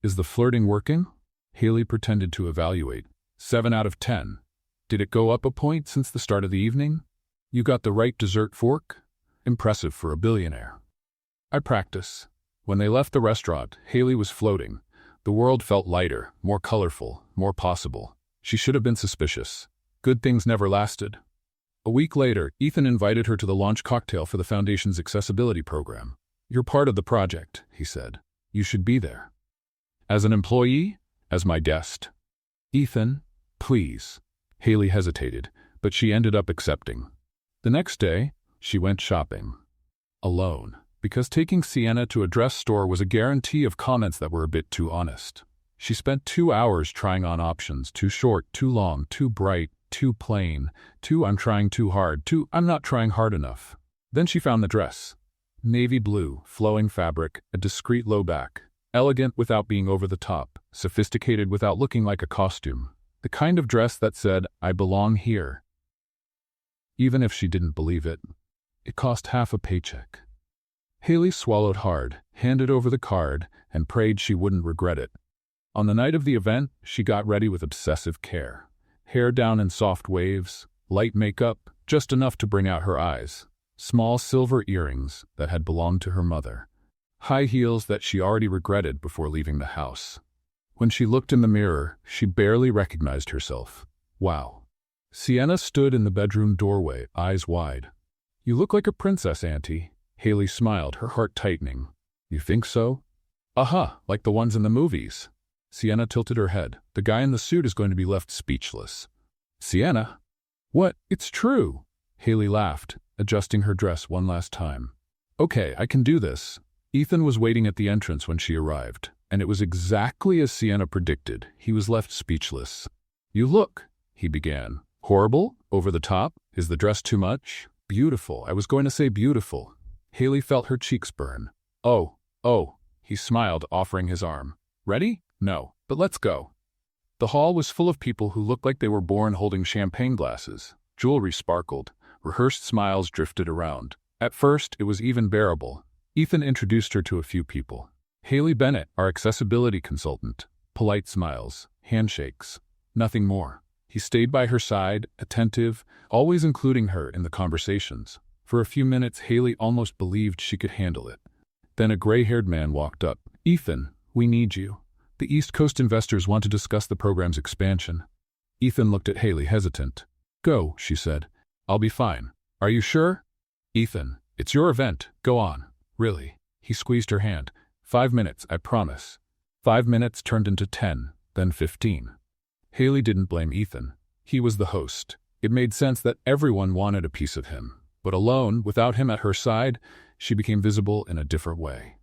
S1: "Is the flirting working?" Haley pretended to evaluate. 7 out of 10. "Did it go up a point since the start of the evening?" "You got the right dessert fork?" Impressive for a billionaire. "I practice." When they left the restaurant, Haley was floating. The world felt lighter, more colorful, more possible. She should have been suspicious. Good things never lasted. A week later, Ethan invited her to the launch cocktail for the Foundation's accessibility program. "You're part of the project," he said. "You should be there." "As an employee?" "As my guest." "Ethan, please." Haley hesitated, but she ended up accepting. The next day, she went shopping. Alone, because taking Sienna to a dress store was a guarantee of comments that were a bit too honest. She spent 2 hours trying on options, too short, too long, too bright, too plain, too "I'm trying too hard," too "I'm not trying hard enough." Then she found the dress. Navy blue, flowing fabric, a discreet low back. Elegant without being over the top, sophisticated without looking like a costume. The kind of dress that said, "I belong here." Even if she didn't believe it. It cost half a paycheck. Haley swallowed hard, handed over the card, and prayed she wouldn't regret it. On the night of the event, she got ready with obsessive care. Hair down in soft waves, light makeup, just enough to bring out her eyes. Small silver earrings that had belonged to her mother. High heels that she already regretted before leaving the house. When she looked in the mirror, she barely recognized herself. Wow. Sienna stood in the bedroom doorway, eyes wide. "You look like a princess, Auntie." Haley smiled, her heart tightening. "You think so?" Like the ones in the movies." Sienna tilted her head. "The guy in the suit is going to be left speechless." "Sienna?" "What? It's true." Haley laughed, adjusting her dress one last time. "Okay, I can do this." Ethan was waiting at the entrance when she arrived, and it was exactly as Sienna predicted. He was left speechless. "You look," he began. "Horrible? Over the top? Is the dress too much?" "Beautiful. I was going to say beautiful." Haley felt her cheeks burn. Oh. He smiled, offering his arm. "Ready?" "No, but let's go." The hall was full of people who looked like they were born holding champagne glasses. Jewelry sparkled. Rehearsed smiles drifted around. At first, it was even bearable. Ethan introduced her to a few people. Haley Bennett, our accessibility consultant. Polite smiles, handshakes. Nothing more. He stayed by her side, attentive, always including her in the conversations. For a few minutes, Haley almost believed she could handle it. Then a gray-haired man walked up. "Ethan, we need you." The East Coast investors want to discuss the program's expansion. Ethan looked at Haley, hesitant. Go, she said. I'll be fine. Are you sure? Ethan, it's your event. Go on. Really? He squeezed her hand. 5 minutes, I promise. 5 minutes turned into 10, then 15. Haley didn't blame Ethan. He was the host. It made sense that everyone wanted a piece of him. But alone, without him at her side, she became visible in a different way.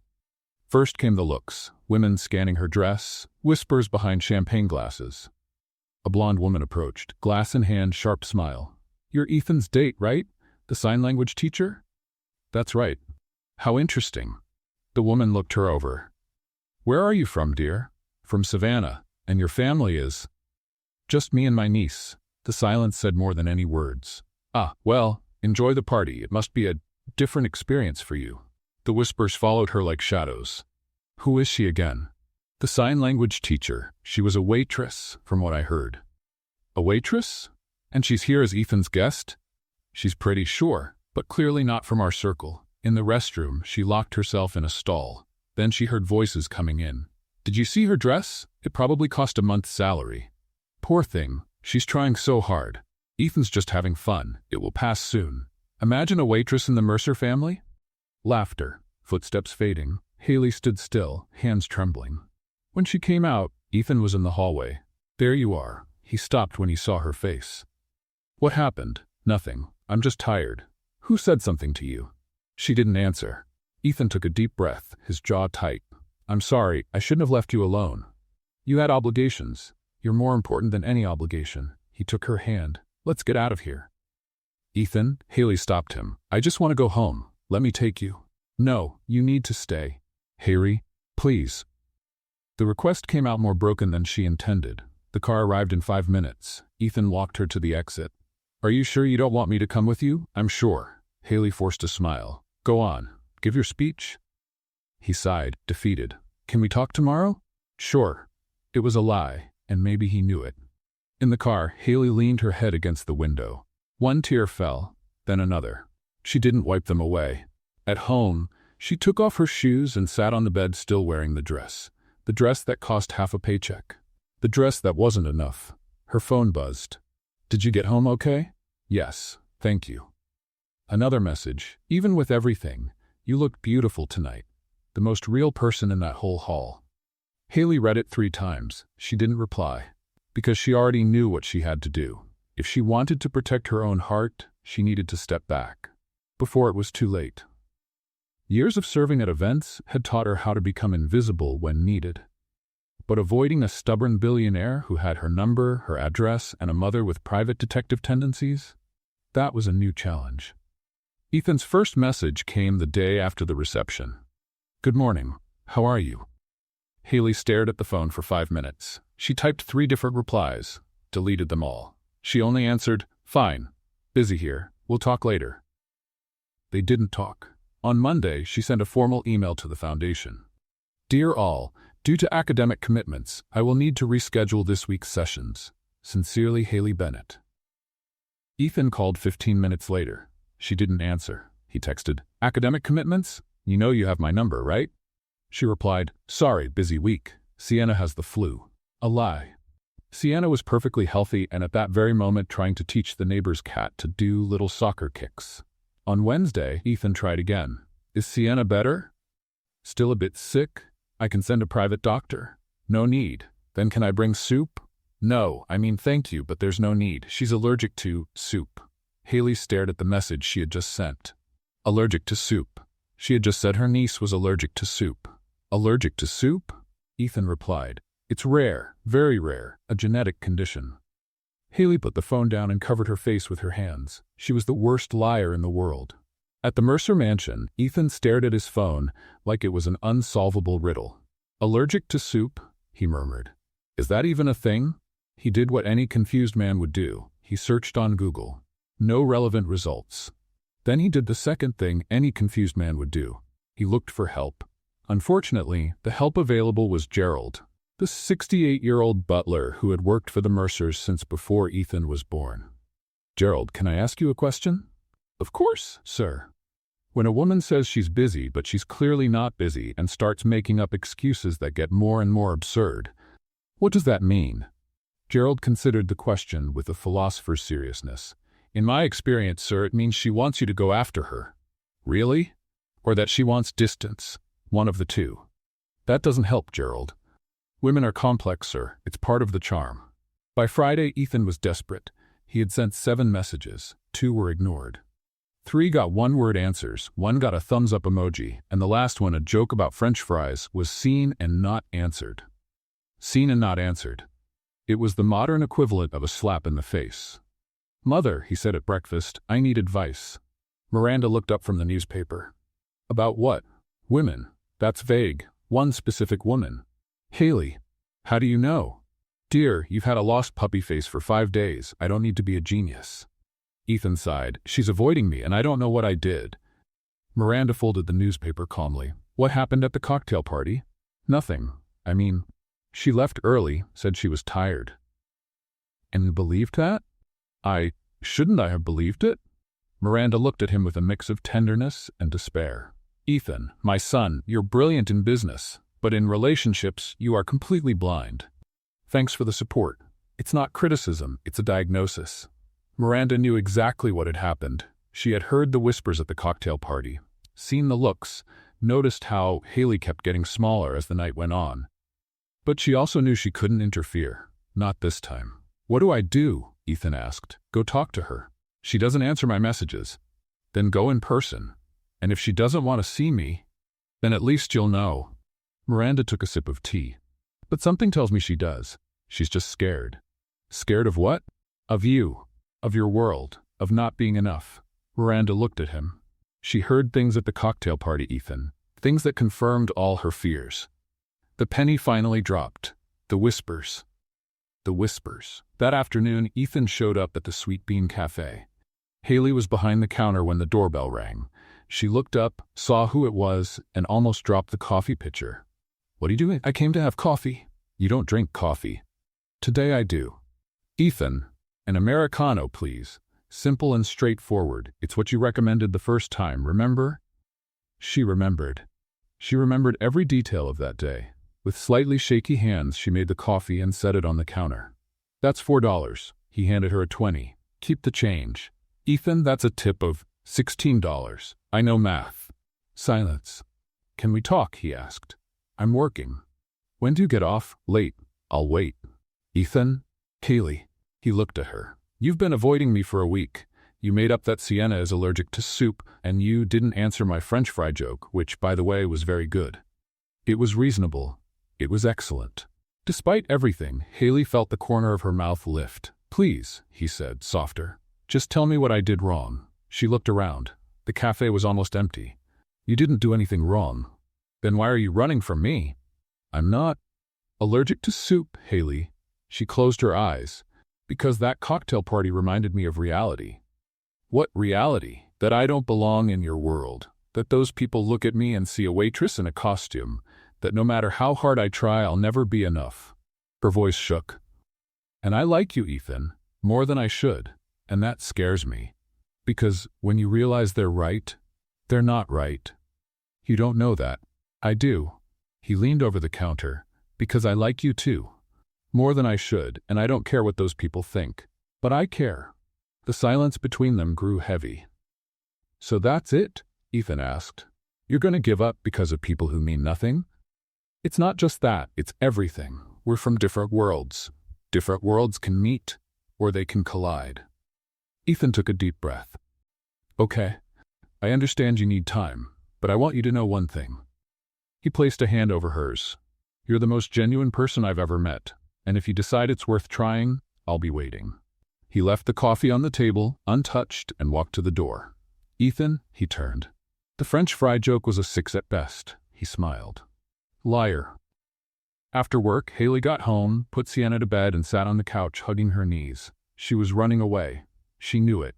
S1: First came the looks, women scanning her dress, whispers behind champagne glasses. A blonde woman approached, glass in hand, sharp smile. You're Ethan's date, right? The sign language teacher? That's right. How interesting. The woman looked her over. Where are you from, dear? From Savannah. And your family is? Just me and my niece. The silence said more than any words. Ah, well, enjoy the party. It must be a different experience for you. The whispers followed her like shadows. Who is she again? The sign language teacher. She was a waitress, from what I heard. A waitress? And she's here as Ethan's guest? She's pretty sure, but clearly not from our circle. In the restroom, she locked herself in a stall. Then she heard voices coming in. Did you see her dress? It probably cost a month's salary. Poor thing. She's trying so hard. Ethan's just having fun. It will pass soon. Imagine a waitress in the Mercer family? Laughter. Footsteps fading. Haley stood still, hands trembling. When she came out, Ethan was in the hallway. There you are. He stopped when he saw her face. What happened? Nothing. I'm just tired. Who said something to you? She didn't answer. Ethan took a deep breath, his jaw tight. I'm sorry, I shouldn't have left you alone. You had obligations. You're more important than any obligation. He took her hand. Let's get out of here. Ethan, Haley stopped him. I just want to go home. Let me take you. No, you need to stay. Haley, please. The request came out more broken than she intended. The car arrived in 5 minutes. Ethan walked her to the exit. Are you sure you don't want me to come with you? I'm sure. Haley forced a smile. Go on. Give your speech. He sighed, defeated. Can we talk tomorrow? Sure. It was a lie, and maybe he knew it. In the car, Haley leaned her head against the window. One tear fell, then another. She didn't wipe them away. At home, she took off her shoes and sat on the bed still wearing the dress that cost half a paycheck. The dress that wasn't enough. Her phone buzzed. Did you get home okay? Yes, thank you. Another message. Even with everything, you looked beautiful tonight. The most real person in that whole hall. Haley read it 3 times. She didn't reply. Because she already knew what she had to do. If she wanted to protect her own heart, she needed to step back. Before it was too late. Years of serving at events had taught her how to become invisible when needed. But avoiding a stubborn billionaire who had her number, her address, and a mother with private detective tendencies? That was a new challenge. Ethan's first message came the day after the reception. Good morning. How are you? Haley stared at the phone for 5 minutes. She typed 3 different replies, deleted them all. She only answered, fine. Busy here. We'll talk later. They didn't talk. On Monday, she sent a formal email to the foundation. Dear all, due to academic commitments, I will need to reschedule this week's sessions. Sincerely, Haley Bennett. Ethan called 15 minutes later. She didn't answer. He texted, academic commitments? You know you have my number, right? She replied, sorry, busy week. Sienna has the flu. A lie. Sienna was perfectly healthy and at that very moment trying to teach the neighbor's cat to do little soccer kicks. On Wednesday, Ethan tried again. Is Sienna better? Still a bit sick? I can send a private doctor. No need. Then can I bring soup? No, I mean thank you, but there's no need. She's allergic to soup. Haley stared at the message she had just sent. Allergic to soup. She had just said her niece was allergic to soup. Allergic to soup? Ethan replied. It's rare, very rare, a genetic condition. Haley put the phone down and covered her face with her hands. She was the worst liar in the world. At the Mercer mansion, Ethan stared at his phone like it was an unsolvable riddle. Allergic to soup? He murmured. Is that even a thing? He did what any confused man would do. He searched on Google. No relevant results. Then he did the second thing any confused man would do. He looked for help. Unfortunately, the help available was Gerald, the 68-year-old butler who had worked for the Mercers since before Ethan was born. Gerald, can I ask you a question? Of course, sir. When a woman says she's busy but she's clearly not busy and starts making up excuses that get more and more absurd. What does that mean? Gerald considered the question with a philosopher's seriousness. In my experience, sir, it means she wants you to go after her. Really? Or that she wants distance. One of the two. That doesn't help, Gerald. Women are complex, sir. It's part of the charm. By Friday, Ethan was desperate. He had sent 7 messages. 2 were ignored. 3 got one-word answers, 1 got a thumbs-up emoji, and the last one, a joke about French fries, was seen and not answered. Seen and not answered. It was the modern equivalent of a slap in the face. "Mother," he said at breakfast, "I need advice." Miranda looked up from the newspaper. "About what?" "Women. That's vague. One specific woman." "Haley. How do you know?" "Dear, you've had a lost puppy face for 5 days. I don't need to be a genius." Ethan sighed. "She's avoiding me, and I don't know what I did." Miranda folded the newspaper calmly. "What happened at the cocktail party?" "Nothing. I mean, she left early, said she was tired." "And you believed that?" Shouldn't I have believed it?" Miranda looked at him with a mix of tenderness and despair. "Ethan, my son, you're brilliant in business, but in relationships, you are completely blind. Thanks for the support. It's not criticism, it's a diagnosis." Miranda knew exactly what had happened. She had heard the whispers at the cocktail party, seen the looks, noticed how Haley kept getting smaller as the night went on. But she also knew she couldn't interfere. Not this time. "What do I do?" Ethan asked. "Go talk to her. She doesn't answer my messages. Then go in person. And if she doesn't want to see me, then at least you'll know." Miranda took a sip of tea. "But something tells me she does. She's just scared." "Scared of what?" "Of you. Of your world. Of not being enough." Miranda looked at him. She heard things at the cocktail party, Ethan. Things that confirmed all her fears. The penny finally dropped. The whispers. The whispers. That afternoon, Ethan showed up at the Sweet Bean Cafe. Haley was behind the counter when the doorbell rang. She looked up, saw who it was, and almost dropped the coffee pitcher. "What are you doing?" "I came to have coffee." "You don't drink coffee." "Today I do." "Ethan, an Americano, please. Simple and straightforward. It's what you recommended the first time, remember?" She remembered. She remembered every detail of that day. With slightly shaky hands, she made the coffee and set it on the counter. "That's $4. He handed her a 20. "Keep the change." "Ethan, that's a tip of $16. I know math." Silence. "Can we talk?" he asked. "I'm working." "When do you get off?" "Late." "I'll wait." "Ethan?" "Haley." He looked at her. "You've been avoiding me for a week. You made up that Sienna is allergic to soup, and you didn't answer my French fry joke, which, by the way, was very good. It was reasonable. It was excellent." Despite everything, Haley felt the corner of her mouth lift. "Please," he said, softer. "Just tell me what I did wrong." She looked around. The cafe was almost empty. "You didn't do anything wrong." "Then why are you running from me?" "I'm not allergic to soup, Haley." She closed her eyes. "Because that cocktail party reminded me of reality." "What reality?" "That I don't belong in your world. That those people look at me and see a waitress in a costume. That no matter how hard I try, I'll never be enough." Her voice shook. "And I like you, Ethan, more than I should, and that scares me. Because when you realize they're right, they're not right. You don't know that. I do." He leaned over the counter. "Because I like you too. More than I should, and I don't care what those people think. But I care." The silence between them grew heavy. "So that's it?" Ethan asked. "You're going to give up because of people who mean nothing?" "It's not just that, it's everything. We're from different worlds. Different worlds can meet, or they can collide." Ethan took a deep breath. "Okay, I understand you need time, but I want you to know one thing." He placed a hand over hers. "You're the most genuine person I've ever met, and if you decide it's worth trying, I'll be waiting." He left the coffee on the table, untouched, and walked to the door. "Ethan," he turned. "The French fry joke was a 6 at best." He smiled. "Liar." After work, Haley got home, put Sienna to bed, and sat on the couch hugging her knees. She was running away. She knew it.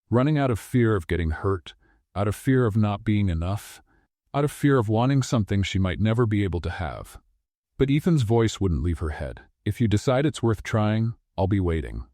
S1: Running out of fear of getting hurt, out of fear of not being enough, out of fear of wanting something she might never be able to have. But Ethan's voice wouldn't leave her head. "If you decide it's worth trying, I'll be waiting."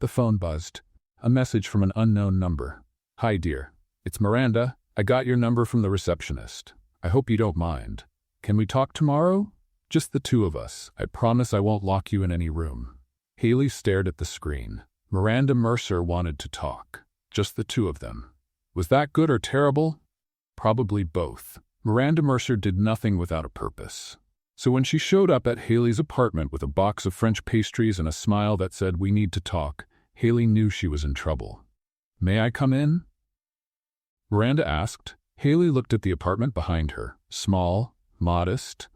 S1: The phone buzzed. A message from an unknown number. "Hi, dear. It's Miranda. I got your number from the receptionist. I hope you don't mind. Can we talk tomorrow? Just the two of us. I promise I won't lock you in any room. Haley stared at the screen. Miranda Mercer wanted to talk. Just the two of them. Was that good or terrible? Probably both. Miranda Mercer did nothing without a purpose. So when she showed up at Haley's apartment with a box of French pastries and a smile that said, "We need to talk," Haley knew she was in trouble. "May I come in?" Miranda asked. Haley looked at the apartment behind her, small, modest,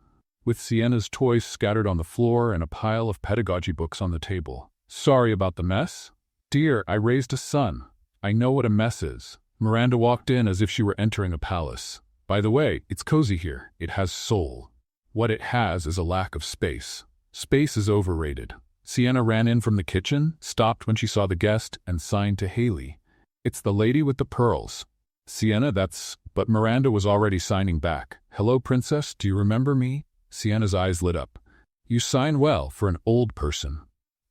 S1: with Sienna's toys scattered on the floor and a pile of pedagogy books on the table. "Sorry about the mess?" "Dear, I raised a son. I know what a mess is." Miranda walked in as if she were entering a palace. "By the way, it's cozy here. It has soul. What it has is a lack of space. Space is overrated." Sienna ran in from the kitchen, stopped when she saw the guest, and signed to Haley. "It's the lady with the pearls." "Sienna, that's—" But Miranda was already signing back. "Hello, princess, do you remember me?" Sienna's eyes lit up. "You sign well for an old person."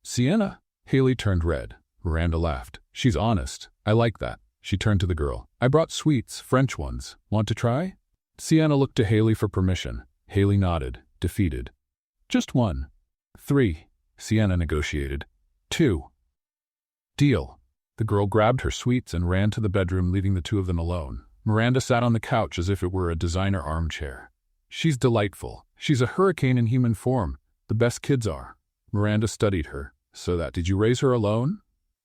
S1: "Sienna?" Haley turned red. Miranda laughed. "She's honest. I like that." She turned to the girl. "I brought sweets, French ones. Want to try?" Sienna looked to Haley for permission. Haley nodded, defeated. "Just one." "3." Sienna negotiated. "2." "Deal." The girl grabbed her sweets and ran to the bedroom, leaving the two of them alone. Miranda sat on the couch as if it were a designer armchair. "She's delightful. She's a hurricane in human form. The best kids are." Miranda studied her. "So that, did you raise her alone?"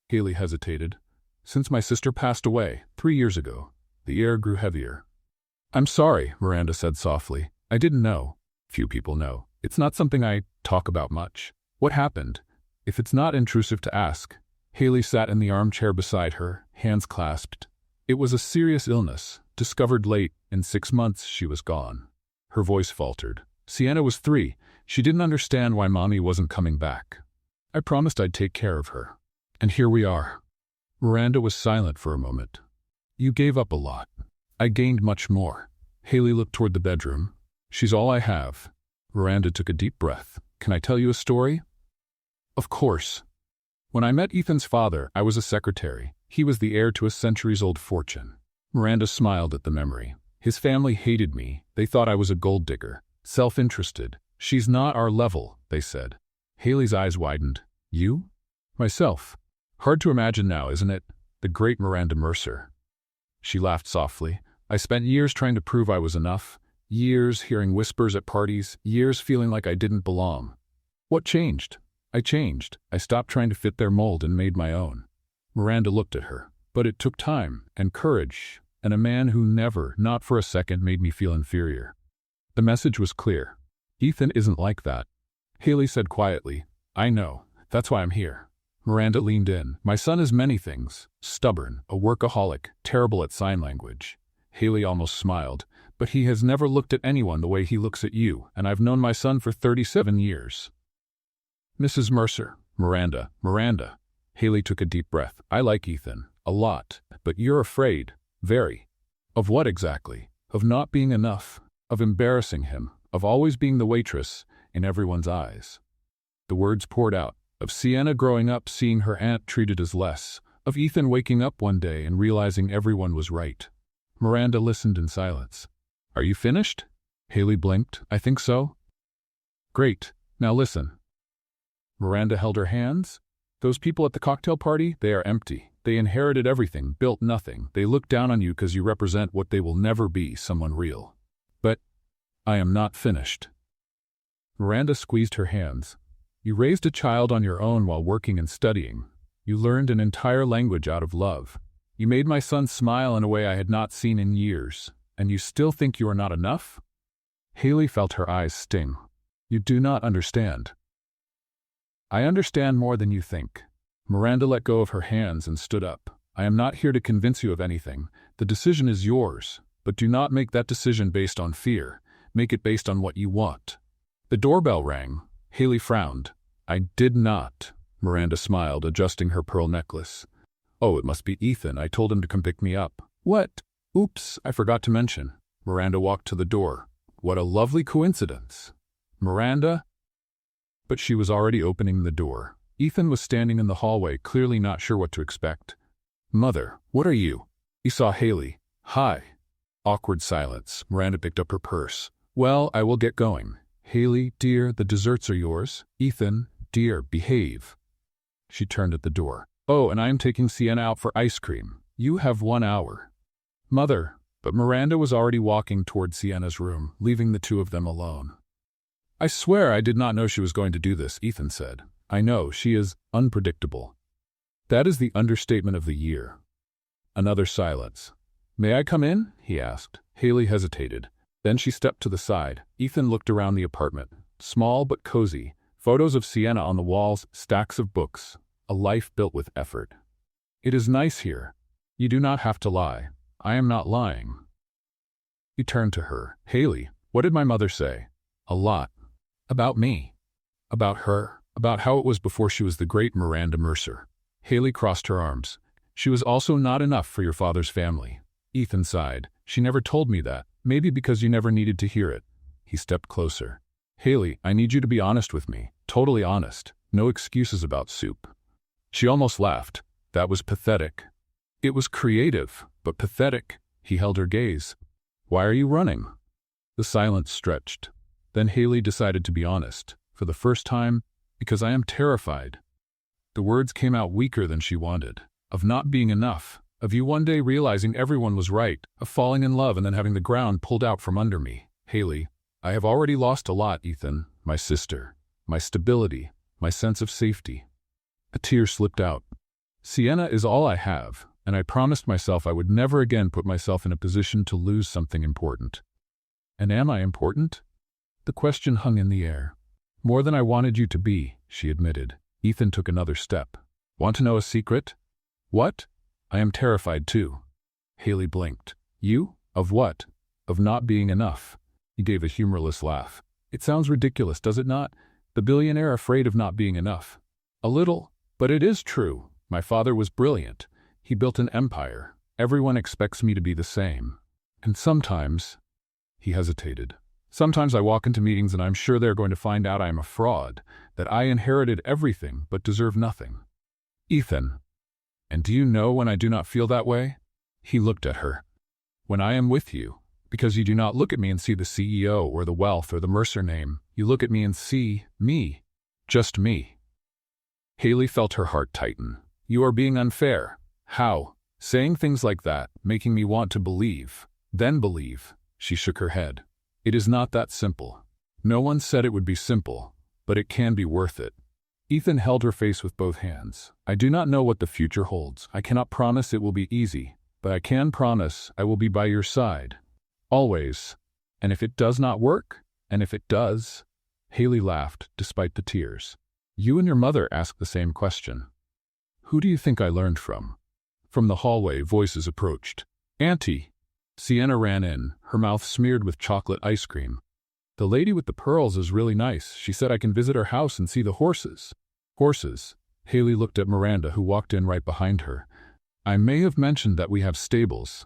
S1: Haley hesitated. "Since my sister passed away, 3 years ago." The air grew heavier. "I'm sorry," Miranda said softly. "I didn't know. Few people know. It's not something I talk about much." "What happened? If it's not intrusive to ask." Haley sat in the armchair beside her, hands clasped. "It was a serious illness, discovered late. In 6 months she was gone." Her voice faltered. "Sienna was 3. She didn't understand why Mommy wasn't coming back. I promised I'd take care of her. And here we are." Miranda was silent for a moment. "You gave up a lot. I gained much more." Haley looked toward the bedroom. "She's all I have." Miranda took a deep breath. "Can I tell you a story?" "Of course." "When I met Ethan's father, I was a secretary. He was the heir to a centuries-old fortune." Miranda smiled at the memory. "His family hated me. They thought I was a gold digger, self-interested. She's not our level, they said." Haley's eyes widened. "You?" "Myself. Hard to imagine now, isn't it? The great Miranda Mercer." She laughed softly. "I spent years trying to prove I was enough. Years hearing whispers at parties. Years feeling like I didn't belong. What changed? I changed. I stopped trying to fit their mold and made my own." Miranda looked at her. "But it took time, and courage, and a man who never, not for a second, made me feel inferior." The message was clear. "Ethan isn't like that." Haley said quietly, "I know. That's why I'm here." Miranda leaned in. "My son is many things. Stubborn, a workaholic, terrible at sign language." Haley almost smiled. "But he has never looked at anyone the way he looks at you, and I've known my son for 37 years. "Mrs. Mercer." Miranda. Haley took a deep breath. "I like Ethan. A lot. But you're afraid. Very." "Of what exactly?" "Of not being enough. Of embarrassing him. Of always being the waitress in everyone's eyes." The words poured out. Of Sienna growing up seeing her aunt treated as less. Of Ethan waking up one day and realizing everyone was right. Miranda listened in silence. "Are you finished?" Haley blinked. "I think so." "Great. Now listen." Miranda held her hands. "Those people at the cocktail party, they are empty. They inherited everything, built nothing. They look down on you because you represent what they will never be, someone real. But I am not finished." Miranda squeezed her hands. "You raised a child on your own while working and studying. You learned an entire language out of love. You made my son smile in a way I had not seen in years. And you still think you are not enough?" Haley felt her eyes sting. "You do not understand." "I understand more than you think." Miranda let go of her hands and stood up. "I am not here to convince you of anything. The decision is yours. But do not make that decision based on fear. Make it based on what you want." The doorbell rang. Haley frowned. "I did not." Miranda smiled, adjusting her pearl necklace. "Oh, it must be Ethan. I told him to come pick me up." "What? Oops, I forgot to mention." Miranda walked to the door. "What a lovely coincidence." "Miranda?" But she was already opening the door. Ethan was standing in the hallway, clearly not sure what to expect. "Mother, what are you?" He saw Haley. "Hi." Awkward silence. Miranda picked up her purse. Well, I will get going. Haley, dear, the desserts are yours. Ethan, dear, behave. She turned at the door. Oh, and I am taking Sienna out for ice cream. You have 1 hour. Mother. But Miranda was already walking toward Sienna's room, leaving the two of them alone. I swear I did not know she was going to do this, Ethan said. I know, she is unpredictable. That is the understatement of the year. Another silence. May I come in? He asked. Haley hesitated. Then she stepped to the side. Ethan looked around the apartment. Small but cozy. Photos of Sienna on the walls, stacks of books. A life built with effort. It is nice here. You do not have to lie. I am not lying. He turned to her. Haley, what did my mother say? A lot. About me. About her. About how it was before she was the great Miranda Mercer. Haley crossed her arms. She was also not enough for your father's family. Ethan sighed. She never told me that. Maybe because you never needed to hear it. He stepped closer. Haley, I need you to be honest with me. Totally honest. No excuses about soup. She almost laughed. That was pathetic. It was creative, but pathetic. He held her gaze. Why are you running? The silence stretched. Then Haley decided to be honest. For the first time, because I am terrified. The words came out weaker than she wanted. Of not being enough. Of you one day realizing everyone was right. Of falling in love and then having the ground pulled out from under me. Haley, I have already lost a lot, Ethan. My sister. My stability. My sense of safety. A tear slipped out. Sienna is all I have. And I promised myself I would never again put myself in a position to lose something important. And am I important? The question hung in the air. More than I wanted you to be, she admitted. Ethan took another step. Want to know a secret? What? I am terrified too. Haley blinked. You? Of what? Of not being enough. He gave a humorless laugh. It sounds ridiculous, does it not? The billionaire afraid of not being enough. A little, but it is true. My father was brilliant. He built an empire. Everyone expects me to be the same. And sometimes, he hesitated. Sometimes I walk into meetings and I'm sure they're going to find out I am a fraud, that I inherited everything but deserve nothing. Ethan. And do you know when I do not feel that way? He looked at her. When I am with you, because you do not look at me and see the CEO or the wealth or the Mercer name, you look at me and see me. Just me. Haley felt her heart tighten. You are being unfair. How? Saying things like that, making me want to believe. Then believe. She shook her head. It is not that simple. No one said it would be simple, but it can be worth it. Ethan held her face with both hands. I do not know what the future holds. I cannot promise it will be easy, but I can promise I will be by your side. Always. And if it does not work, and if it does, Haley laughed despite the tears. You and your mother asked the same question. Who do you think I learned from? From the hallway, voices approached. Auntie. Sienna ran in, her mouth smeared with chocolate ice cream. The lady with the pearls is really nice. She said I can visit her house and see the horses. Horses. Haley looked at Miranda, who walked in right behind her. I may have mentioned that we have stables.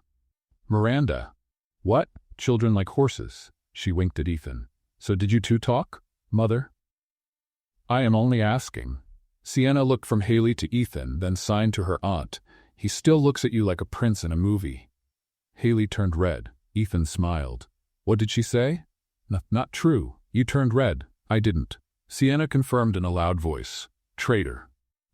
S1: Miranda. What? Children like horses. She winked at Ethan. So did you two talk, Mother? I am only asking. Sienna looked from Haley to Ethan, then signed to her aunt. He still looks at you like a prince in a movie. Haley turned red. Ethan smiled. What did she say? Not true. You turned red. I didn't. Sienna confirmed in a loud voice. Traitor.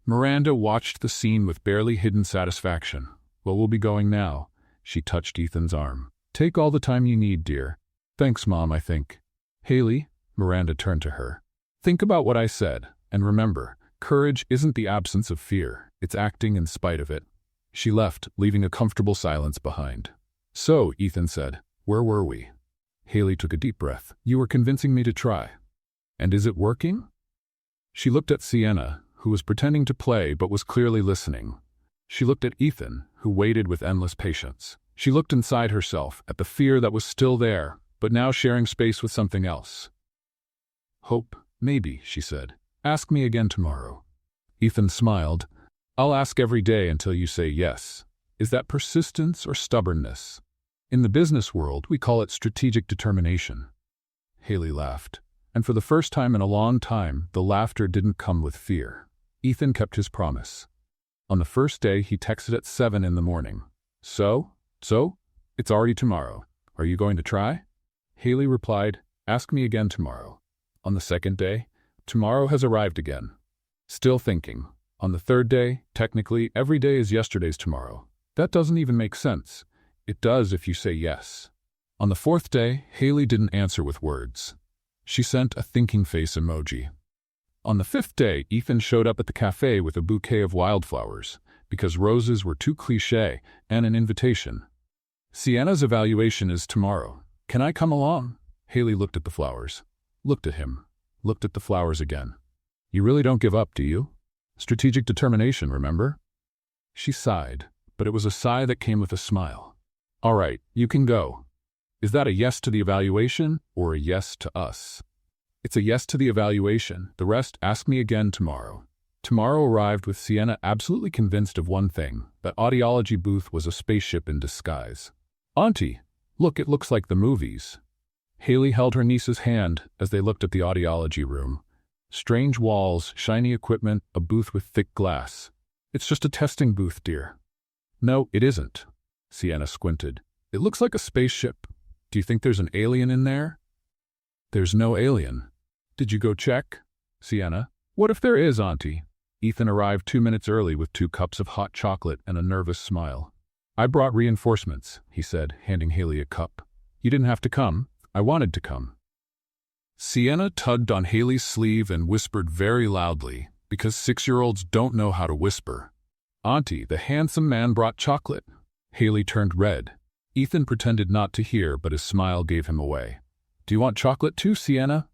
S1: Miranda watched the scene with barely hidden satisfaction. Well, we'll be going now. She touched Ethan's arm. Take all the time you need, dear. Thanks, Mom, I think. Haley, Miranda turned to her. Think about what I said, and remember, courage isn't the absence of fear. It's acting in spite of it. She left, leaving a comfortable silence behind. So, Ethan said, where were we? Haley took a deep breath. You were convincing me to try. And is it working? She looked at Sienna, who was pretending to play but was clearly listening. She looked at Ethan, who waited with endless patience. She looked inside herself, at the fear that was still there, but now sharing space with something else. Hope, maybe, she said. Ask me again tomorrow. Ethan smiled. I'll ask every day until you say yes. Is that persistence or stubbornness? In the business world, we call it strategic determination. Haley laughed. And for the first time in a long time, the laughter didn't come with fear. Ethan kept his promise. On the first day, he texted at 7 in the morning. So? It's already tomorrow. Are you going to try? Haley replied, ask me again tomorrow. On the second day, tomorrow has arrived again. Still thinking. On the third day, technically, every day is yesterday's tomorrow. That doesn't even make sense. It does if you say yes. On the fourth day, Haley didn't answer with words. She sent a thinking face emoji. On the fifth day, Ethan showed up at the cafe with a bouquet of wildflowers, because roses were too cliché, and an invitation. Sienna's evaluation is tomorrow. Can I come along? Haley looked at the flowers. Looked at him. Looked at the flowers again. You really don't give up, do you? Strategic determination, remember? She sighed, but it was a sigh that came with a smile. All right, you can go. Is that a yes to the evaluation or a yes to us? It's a yes to the evaluation. The rest, ask me again tomorrow. Tomorrow arrived with Sienna absolutely convinced of one thing, that audiology booth was a spaceship in disguise. Auntie, look, it looks like the movies. Haley held her niece's hand as they looked at the audiology room. Strange walls, shiny equipment, a booth with thick glass. It's just a testing booth, dear. No, it isn't. Sienna squinted. It looks like a spaceship. Do you think there's an alien in there? There's no alien. Did you go check? Sienna. What if there is, Auntie? Ethan arrived 2 minutes early with 2 cups of hot chocolate and a nervous smile. I brought reinforcements, he said, handing Haley a cup. You didn't have to come. I wanted to come. Sienna tugged on Haley's sleeve and whispered very loudly, because 6-year-olds don't know how to whisper. Auntie, the handsome man brought chocolate. Haley turned red. Ethan pretended not to hear, but his smile gave him away. Do you want chocolate too, Sienna?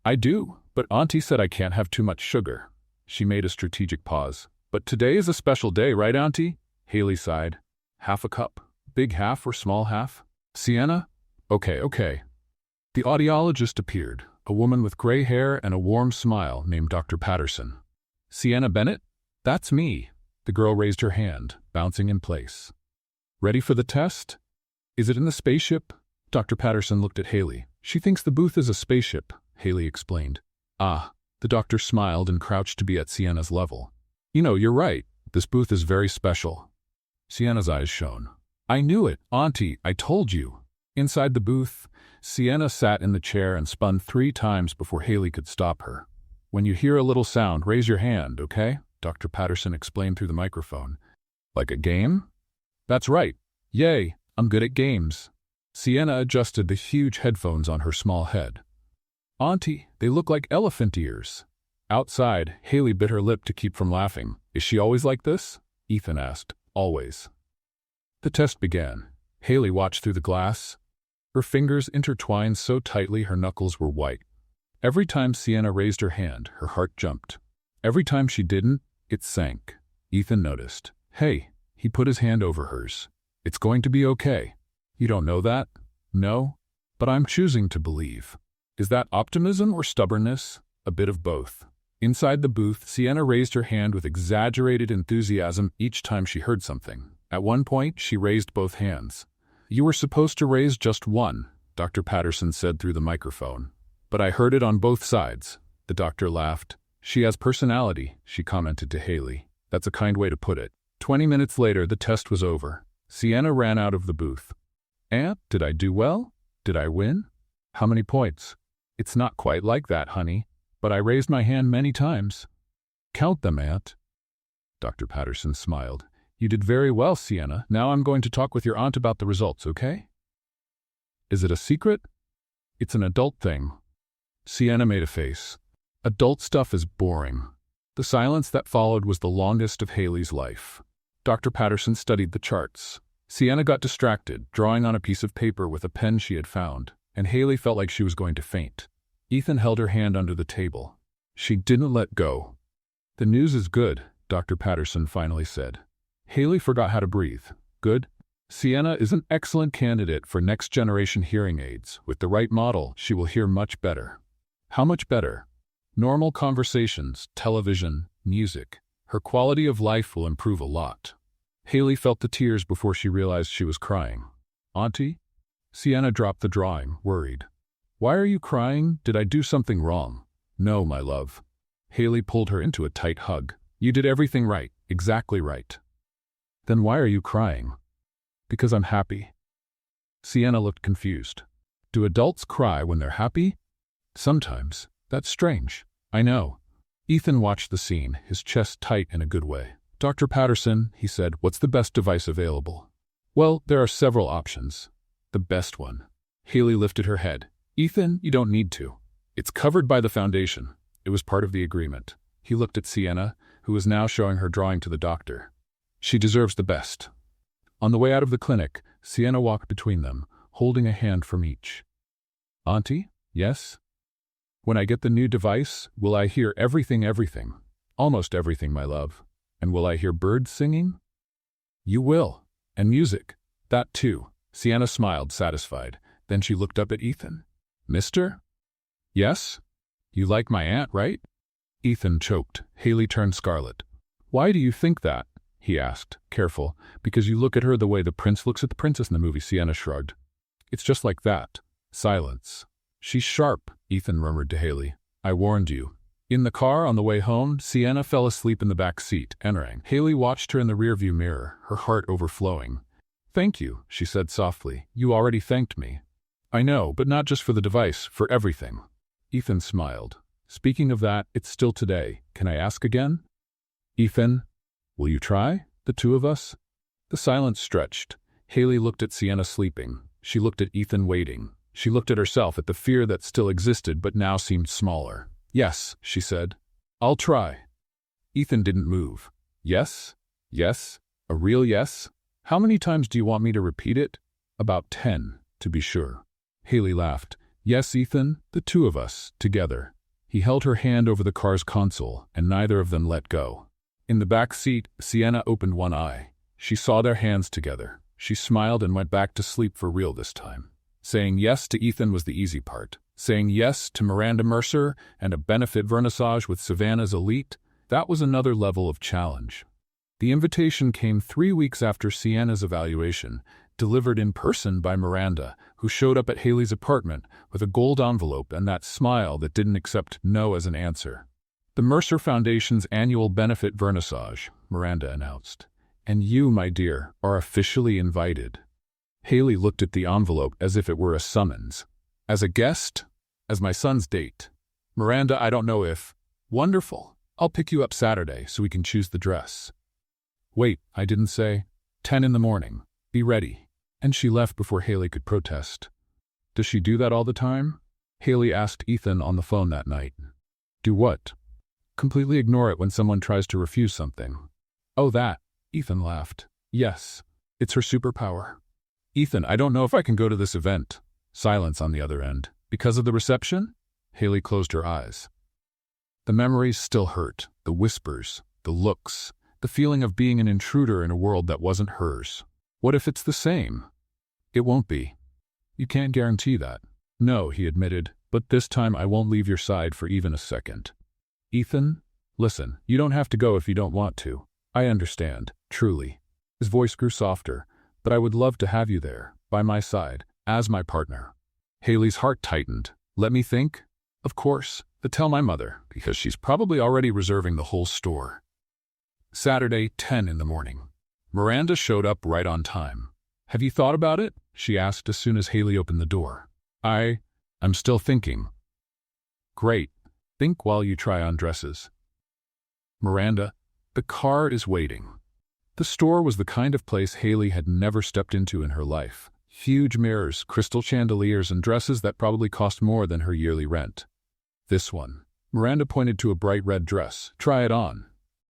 S1: I do, but Auntie said I can't have too much sugar. She made a strategic pause. But today is a special day, right, Auntie? Haley sighed. Half a cup? Big half or small half? Sienna? Okay. The audiologist appeared, a woman with gray hair and a warm smile named Dr. Patterson. Sienna Bennett? That's me. The girl raised her hand, bouncing in place. Ready for the test? Is it in the spaceship? Dr. Patterson looked at Haley. She thinks the booth is a spaceship, Haley explained. Ah, the doctor smiled and crouched to be at Sienna's level. You know, you're right. This booth is very special. Sienna's eyes shone. I knew it, Auntie, I told you. Inside the booth, Sienna sat in the chair and spun 3 times before Haley could stop her. When you hear a little sound, raise your hand, okay? Dr. Patterson explained through the microphone. Like a game? That's right. Yay, I'm good at games. Sienna adjusted the huge headphones on her small head. Auntie, they look like elephant ears. Outside, Haley bit her lip to keep from laughing. Is she always like this? Ethan asked. Always. The test began. Haley watched through the glass. Her fingers intertwined so tightly her knuckles were white. Every time Sienna raised her hand, her heart jumped. Every time she didn't, it sank. Ethan noticed. Hey, he put his hand over hers. It's going to be okay. You don't know that? No? But I'm choosing to believe. Is that optimism or stubbornness? A bit of both. Inside the booth, Sienna raised her hand with exaggerated enthusiasm each time she heard something. At one point, she raised both hands. You were supposed to raise just one, Dr. Patterson said through the microphone. But I heard it on both sides. The doctor laughed. She has personality, she commented to Haley. That's a kind way to put it. 20 minutes later, the test was over. Sienna ran out of the booth. Aunt, did I do well? Did I win? How many points? It's not quite like that, honey, but I raised my hand many times. Count them, Aunt. Dr. Patterson smiled. You did very well, Sienna. Now I'm going to talk with your aunt about the results, okay? Is it a secret? It's an adult thing. Sienna made a face. Adult stuff is boring. The silence that followed was the longest of Haley's life. Dr. Patterson studied the charts. Sienna got distracted, drawing on a piece of paper with a pen she had found, and Haley felt like she was going to faint. Ethan held her hand under the table. She didn't let go. The news is good, Dr. Patterson finally said. Haley forgot how to breathe. Good. Sienna is an excellent candidate for next-generation hearing aids. With the right model, she will hear much better. How much better? Normal conversations, television, music. Her quality of life will improve a lot. Haley felt the tears before she realized she was crying. Auntie? Sienna dropped the drawing, worried. Why are you crying? Did I do something wrong? No, my love. Haley pulled her into a tight hug. You did everything right, exactly right. Then why are you crying? Because I'm happy. Sienna looked confused. Do adults cry when they're happy? Sometimes. That's strange. I know. Ethan watched the scene, his chest tight in a good way. Dr. Patterson, he said, what's the best device available? Well, there are several options. The best one. Haley lifted her head. Ethan, you don't need to. It's covered by the foundation. It was part of the agreement. He looked at Sienna, who was now showing her drawing to the doctor. She deserves the best. On the way out of the clinic, Sienna walked between them, holding a hand from each. Auntie? Yes? When I get the new device, will I hear everything? Almost everything, my love. And will I hear birds singing? You will. And music. That too. Sienna smiled, satisfied. Then she looked up at Ethan. Mister? Yes? You like my aunt, right? Ethan choked. Haley turned scarlet. Why do you think that? He asked, careful. Because you look at her the way the prince looks at the princess in the movie. Sienna shrugged. It's just like that. Silence. She's sharp, Ethan murmured to Haley. I warned you. In the car on the way home, Sienna fell asleep in the back seat, entering. Haley watched her in the rearview mirror, her heart overflowing. Thank you, she said softly. You already thanked me. I know, but not just for the device, for everything. Ethan smiled. Speaking of that, it's still today. Can I ask again? Ethan, will you try? The two of us? The silence stretched. Haley looked at Sienna sleeping. She looked at Ethan waiting. She looked at herself, at the fear that still existed but now seemed smaller. Yes, she said. I'll try. Ethan didn't move. Yes? Yes? A real yes? How many times do you want me to repeat it? About 10, to be sure. Haley laughed. Yes, Ethan, the two of us, together. He held her hand over the car's console, and neither of them let go. In the back seat, Sienna opened one eye. She saw their hands together. She smiled and went back to sleep for real this time. Saying yes to Ethan was the easy part. Saying yes to Miranda Mercer and a benefit vernissage with Savannah's elite, that was another level of challenge. The invitation came 3 weeks after Sienna's evaluation, delivered in person by Miranda, who showed up at Haley's apartment with a gold envelope and that smile that didn't accept no as an answer. The Mercer Foundation's annual benefit vernissage, Miranda announced. And you, my dear, are officially invited. Haley looked at the envelope as if it were a summons. As a guest? As my son's date. Miranda, I don't know if... Wonderful. I'll pick you up Saturday so we can choose the dress. Wait, I didn't say. 10 in the morning. Be ready. And she left before Haley could protest. Does she do that all the time? Haley asked Ethan on the phone that night. Do what? Completely ignore it when someone tries to refuse something. Oh, that. Ethan laughed. Yes. It's her superpower. Ethan, I don't know if I can go to this event. Silence on the other end. Because of the reception? Haley closed her eyes. The memories still hurt. The whispers. The looks. The feeling of being an intruder in a world that wasn't hers. What if it's the same? It won't be. You can't guarantee that. No, he admitted, but this time I won't leave your side for even a second. Ethan, listen, you don't have to go if you don't want to. I understand, truly. His voice grew softer, but I would love to have you there, by my side, as my partner. Haley's heart tightened. Let me think. Of course, but tell my mother, because she's probably already reserving the whole store. Saturday, 10 in the morning. Miranda showed up right on time. Have you thought about it? She asked as soon as Haley opened the door. I'm still thinking. Great. Think while you try on dresses. Miranda, the car is waiting. The store was the kind of place Haley had never stepped into in her life. Huge mirrors, crystal chandeliers, and dresses that probably cost more than her yearly rent. This one. Miranda pointed to a bright red dress. Try it on.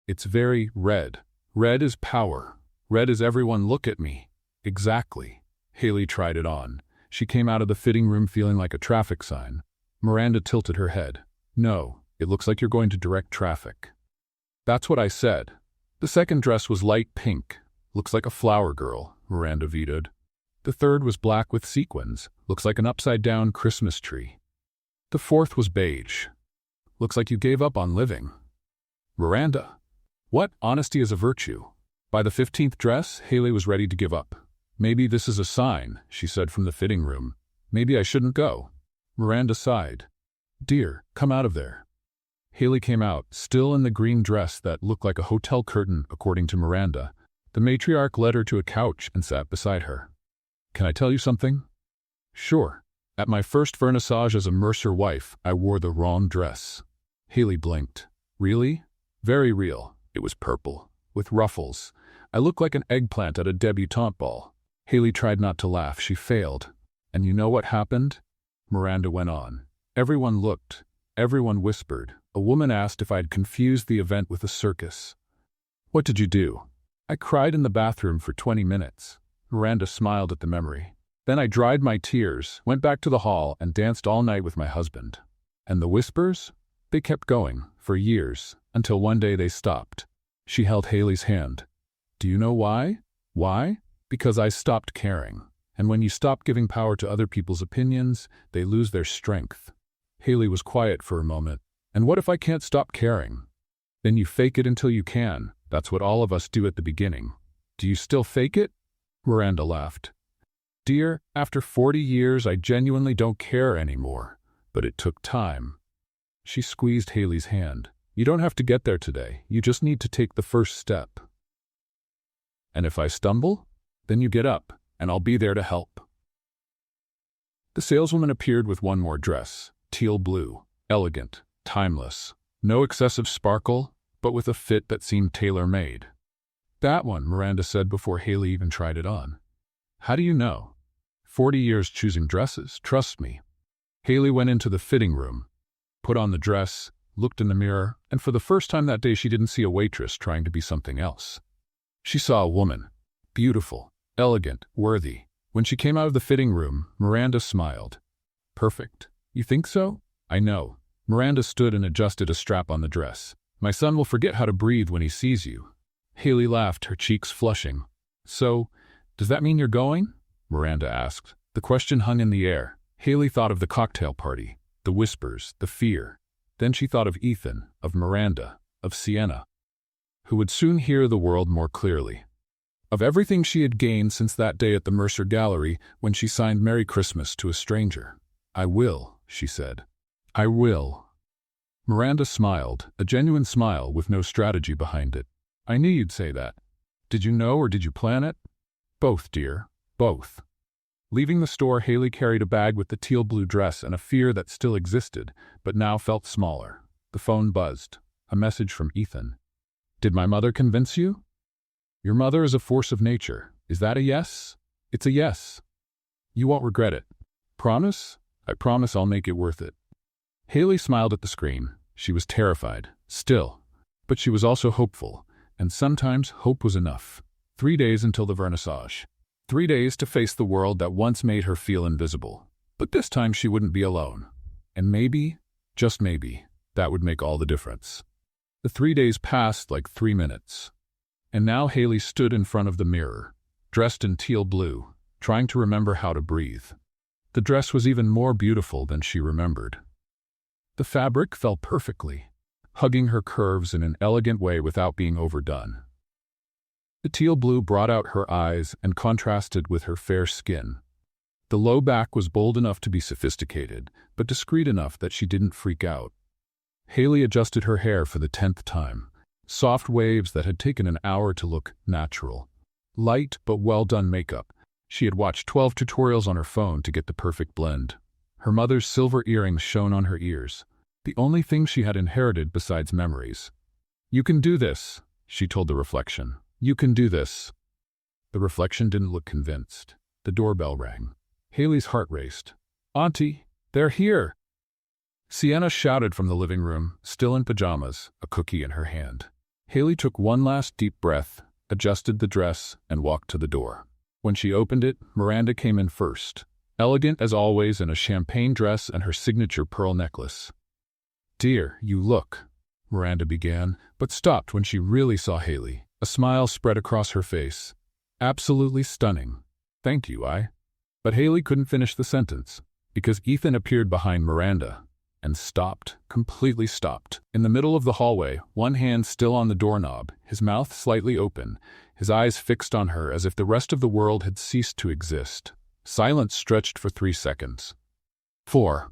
S1: It's very red. Red is power. Red is everyone look at me. Exactly. Haley tried it on. She came out of the fitting room feeling like a traffic sign. Miranda tilted her head. No, it looks like you're going to direct traffic. That's what I said. The second dress was light pink. Looks like a flower girl, Miranda vetoed. The third was black with sequins. Looks like an upside-down Christmas tree. The fourth was beige. Looks like you gave up on living. Miranda. What? Honesty is a virtue. By the 15th dress, Haley was ready to give up. Maybe this is a sign, she said from the fitting room. Maybe I shouldn't go. Miranda sighed. Dear, come out of there. Haley came out, still in the green dress that looked like a hotel curtain, according to Miranda. The matriarch led her to a couch and sat beside her. Can I tell you something? Sure. At my first vernissage as a Mercer wife, I wore the wrong dress. Haley blinked. Really? Very real. It was purple, with ruffles. I looked like an eggplant at a debutante ball. Haley tried not to laugh. She failed. And you know what happened? Miranda went on. Everyone looked. Everyone whispered. A woman asked if I'd confused the event with a circus. What did you do? I cried in the bathroom for 20 minutes. Miranda smiled at the memory. Then I dried my tears, went back to the hall, and danced all night with my husband. And the whispers? They kept going, for years, until one day they stopped. She held Haley's hand. Do you know why? Why? Because I stopped caring. And when you stop giving power to other people's opinions, they lose their strength. Haley was quiet for a moment. And what if I can't stop caring? Then you fake it until you can. That's what all of us do at the beginning. Do you still fake it? Miranda laughed. Dear, after 40 years, I genuinely don't care anymore. But it took time. She squeezed Haley's hand. You don't have to get there today. You just need to take the first step. And if I stumble, then you get up, and I'll be there to help. The saleswoman appeared with one more dress, teal blue, elegant, timeless. No excessive sparkle, but with a fit that seemed tailor-made. That one, Miranda said before Haley even tried it on. How do you know? 40 years choosing dresses, trust me. Haley went into the fitting room, put on the dress, looked in the mirror, and for the first time that day she didn't see a waitress trying to be something else. She saw a woman. Beautiful, elegant, worthy. When she came out of the fitting room, Miranda smiled. Perfect. You think so? I know. Miranda stood and adjusted a strap on the dress. My son will forget how to breathe when he sees you. Haley laughed, her cheeks flushing. So, does that mean you're going? Miranda asked. The question hung in the air. Haley thought of the cocktail party, the whispers, the fear. Then she thought of Ethan, of Miranda, of Sienna, who would soon hear the world more clearly. Of everything she had gained since that day at the Mercer Gallery when she signed Merry Christmas to a stranger. I will, she said. I will. Miranda smiled, a genuine smile with no strategy behind it. I knew you'd say that. Did you know or did you plan it? Both, dear, both. Leaving the store, Haley carried a bag with the teal blue dress and a fear that still existed, but now felt smaller. The phone buzzed. A message from Ethan. Did my mother convince you? Your mother is a force of nature. Is that a yes? It's a yes. You won't regret it. Promise? I promise I'll make it worth it. Haley smiled at the screen. She was terrified, still, but she was also hopeful, and sometimes hope was enough. 3 days until the vernissage. 3 days to face the world that once made her feel invisible. But this time she wouldn't be alone. And maybe, just maybe, that would make all the difference. The 3 days passed like 3 minutes. And now Haley stood in front of the mirror, dressed in teal blue, trying to remember how to breathe. The dress was even more beautiful than she remembered. The fabric fell perfectly, hugging her curves in an elegant way without being overdone. The teal blue brought out her eyes and contrasted with her fair skin. The low back was bold enough to be sophisticated, but discreet enough that she didn't freak out. Haley adjusted her hair for the 10th time. Soft waves that had taken an hour to look natural. Light but well-done makeup. She had watched 12 tutorials on her phone to get the perfect blend. Her mother's silver earrings shone on her ears, the only thing she had inherited besides memories. You can do this, she told the reflection. You can do this. The reflection didn't look convinced. The doorbell rang. Haley's heart raced. Auntie, they're here! Sienna shouted from the living room, still in pajamas, a cookie in her hand. Haley took one last deep breath, adjusted the dress, and walked to the door. When she opened it, Miranda came in first, elegant as always in a champagne dress and her signature pearl necklace. Dear, you look, Miranda began, but stopped when she really saw Haley. A smile spread across her face. Absolutely stunning. Thank you, But Haley couldn't finish the sentence, because Ethan appeared behind Miranda, and stopped, completely stopped. In the middle of the hallway, one hand still on the doorknob, his mouth slightly open, his eyes fixed on her as if the rest of the world had ceased to exist. Silence stretched for 3 seconds. 4.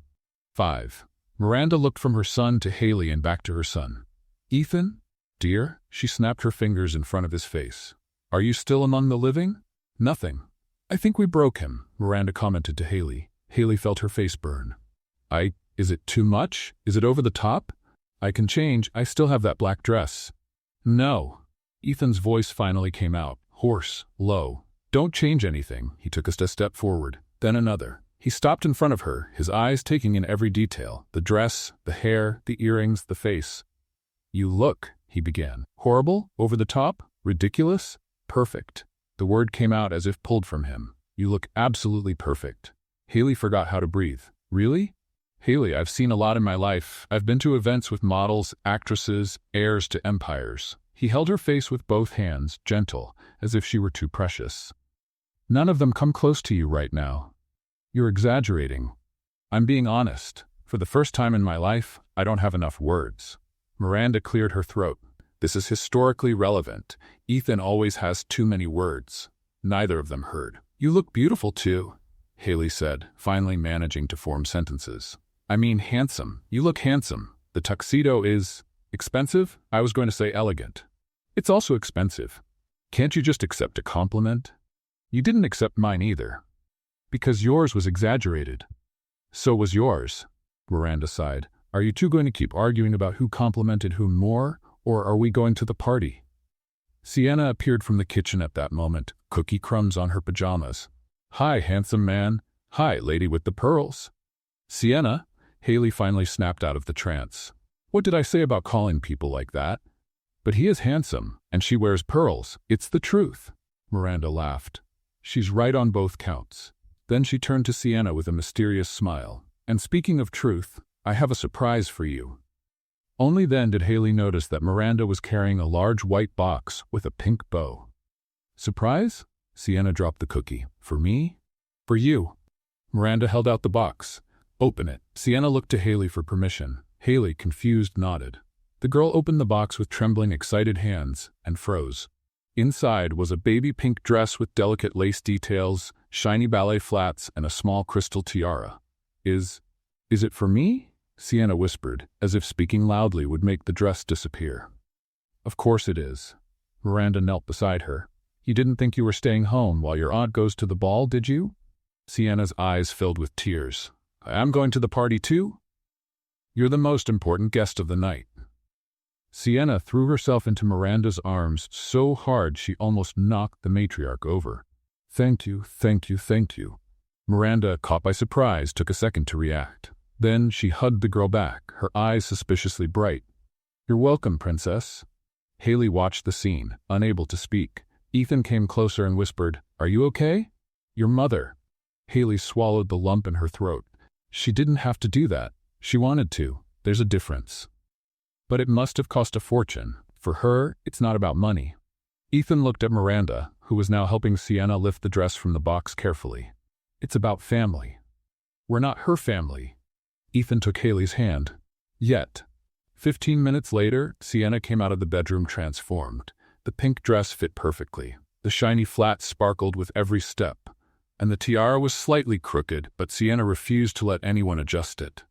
S1: 5. Miranda looked from her son to Haley and back to her son. Ethan? Dear? She snapped her fingers in front of his face. Are you still among the living? Nothing. I think we broke him, Miranda commented to Haley. Haley felt her face burn. Is it too much? Is it over the top? I can change, I still have that black dress. No. Ethan's voice finally came out, hoarse, low. Don't change anything. He took a step forward, then another. He stopped in front of her, his eyes taking in every detail, the dress, the hair, the earrings, the face. You look, he began. Horrible? Over the top? Ridiculous? Perfect. The word came out as if pulled from him. You look absolutely perfect. Haley forgot how to breathe. Really? Haley, I've seen a lot in my life. I've been to events with models, actresses, heirs to empires. He held her face with both hands, gentle, as if she were too precious. None of them come close to you right now. You're exaggerating. I'm being honest. For the first time in my life, I don't have enough words. Miranda cleared her throat. This is historically relevant. Ethan always has too many words. Neither of them heard. You look beautiful too, Haley said, finally managing to form sentences. I mean handsome. You look handsome. The tuxedo is expensive? I was going to say elegant. It's also expensive. Can't you just accept a compliment? You didn't accept mine either. Because yours was exaggerated. So was yours, Miranda sighed. Are you two going to keep arguing about who complimented whom more, or are we going to the party? Sienna appeared from the kitchen at that moment, cookie crumbs on her pajamas. Hi, handsome man. Hi, lady with the pearls. Sienna, Haley finally snapped out of the trance. What did I say about calling people like that? But he is handsome, and she wears pearls. It's the truth. Miranda laughed. She's right on both counts. Then she turned to Sienna with a mysterious smile. And speaking of truth, I have a surprise for you. Only then did Haley notice that Miranda was carrying a large white box with a pink bow. Surprise? Sienna dropped the cookie. For me? For you. Miranda held out the box. Open it. Sienna looked to Haley for permission. Haley, confused, nodded. The girl opened the box with trembling, excited hands and froze. Inside was a baby pink dress with delicate lace details, shiny ballet flats, and a small crystal tiara. Is it for me? Sienna whispered, as if speaking loudly would make the dress disappear. Of course it is. Miranda knelt beside her. You didn't think you were staying home while your aunt goes to the ball, did you? Sienna's eyes filled with tears. I'm going to the party too? You're the most important guest of the night. Sienna threw herself into Miranda's arms so hard she almost knocked the matriarch over. Thank you, thank you, thank you. Miranda, caught by surprise, took a second to react. Then she hugged the girl back, her eyes suspiciously bright. You're welcome, princess. Haley watched the scene, unable to speak. Ethan came closer and whispered, Are you okay? Your mother. Haley swallowed the lump in her throat. She didn't have to do that. She wanted to. There's a difference. But it must have cost a fortune. For her, it's not about money. Ethan looked at Miranda, who was now helping Sienna lift the dress from the box carefully. It's about family. We're not her family. Ethan took Haley's hand. Yet. 15 minutes later, Sienna came out of the bedroom transformed. The pink dress fit perfectly. The shiny flats sparkled with every step. And the tiara was slightly crooked, but Sienna refused to let anyone adjust it.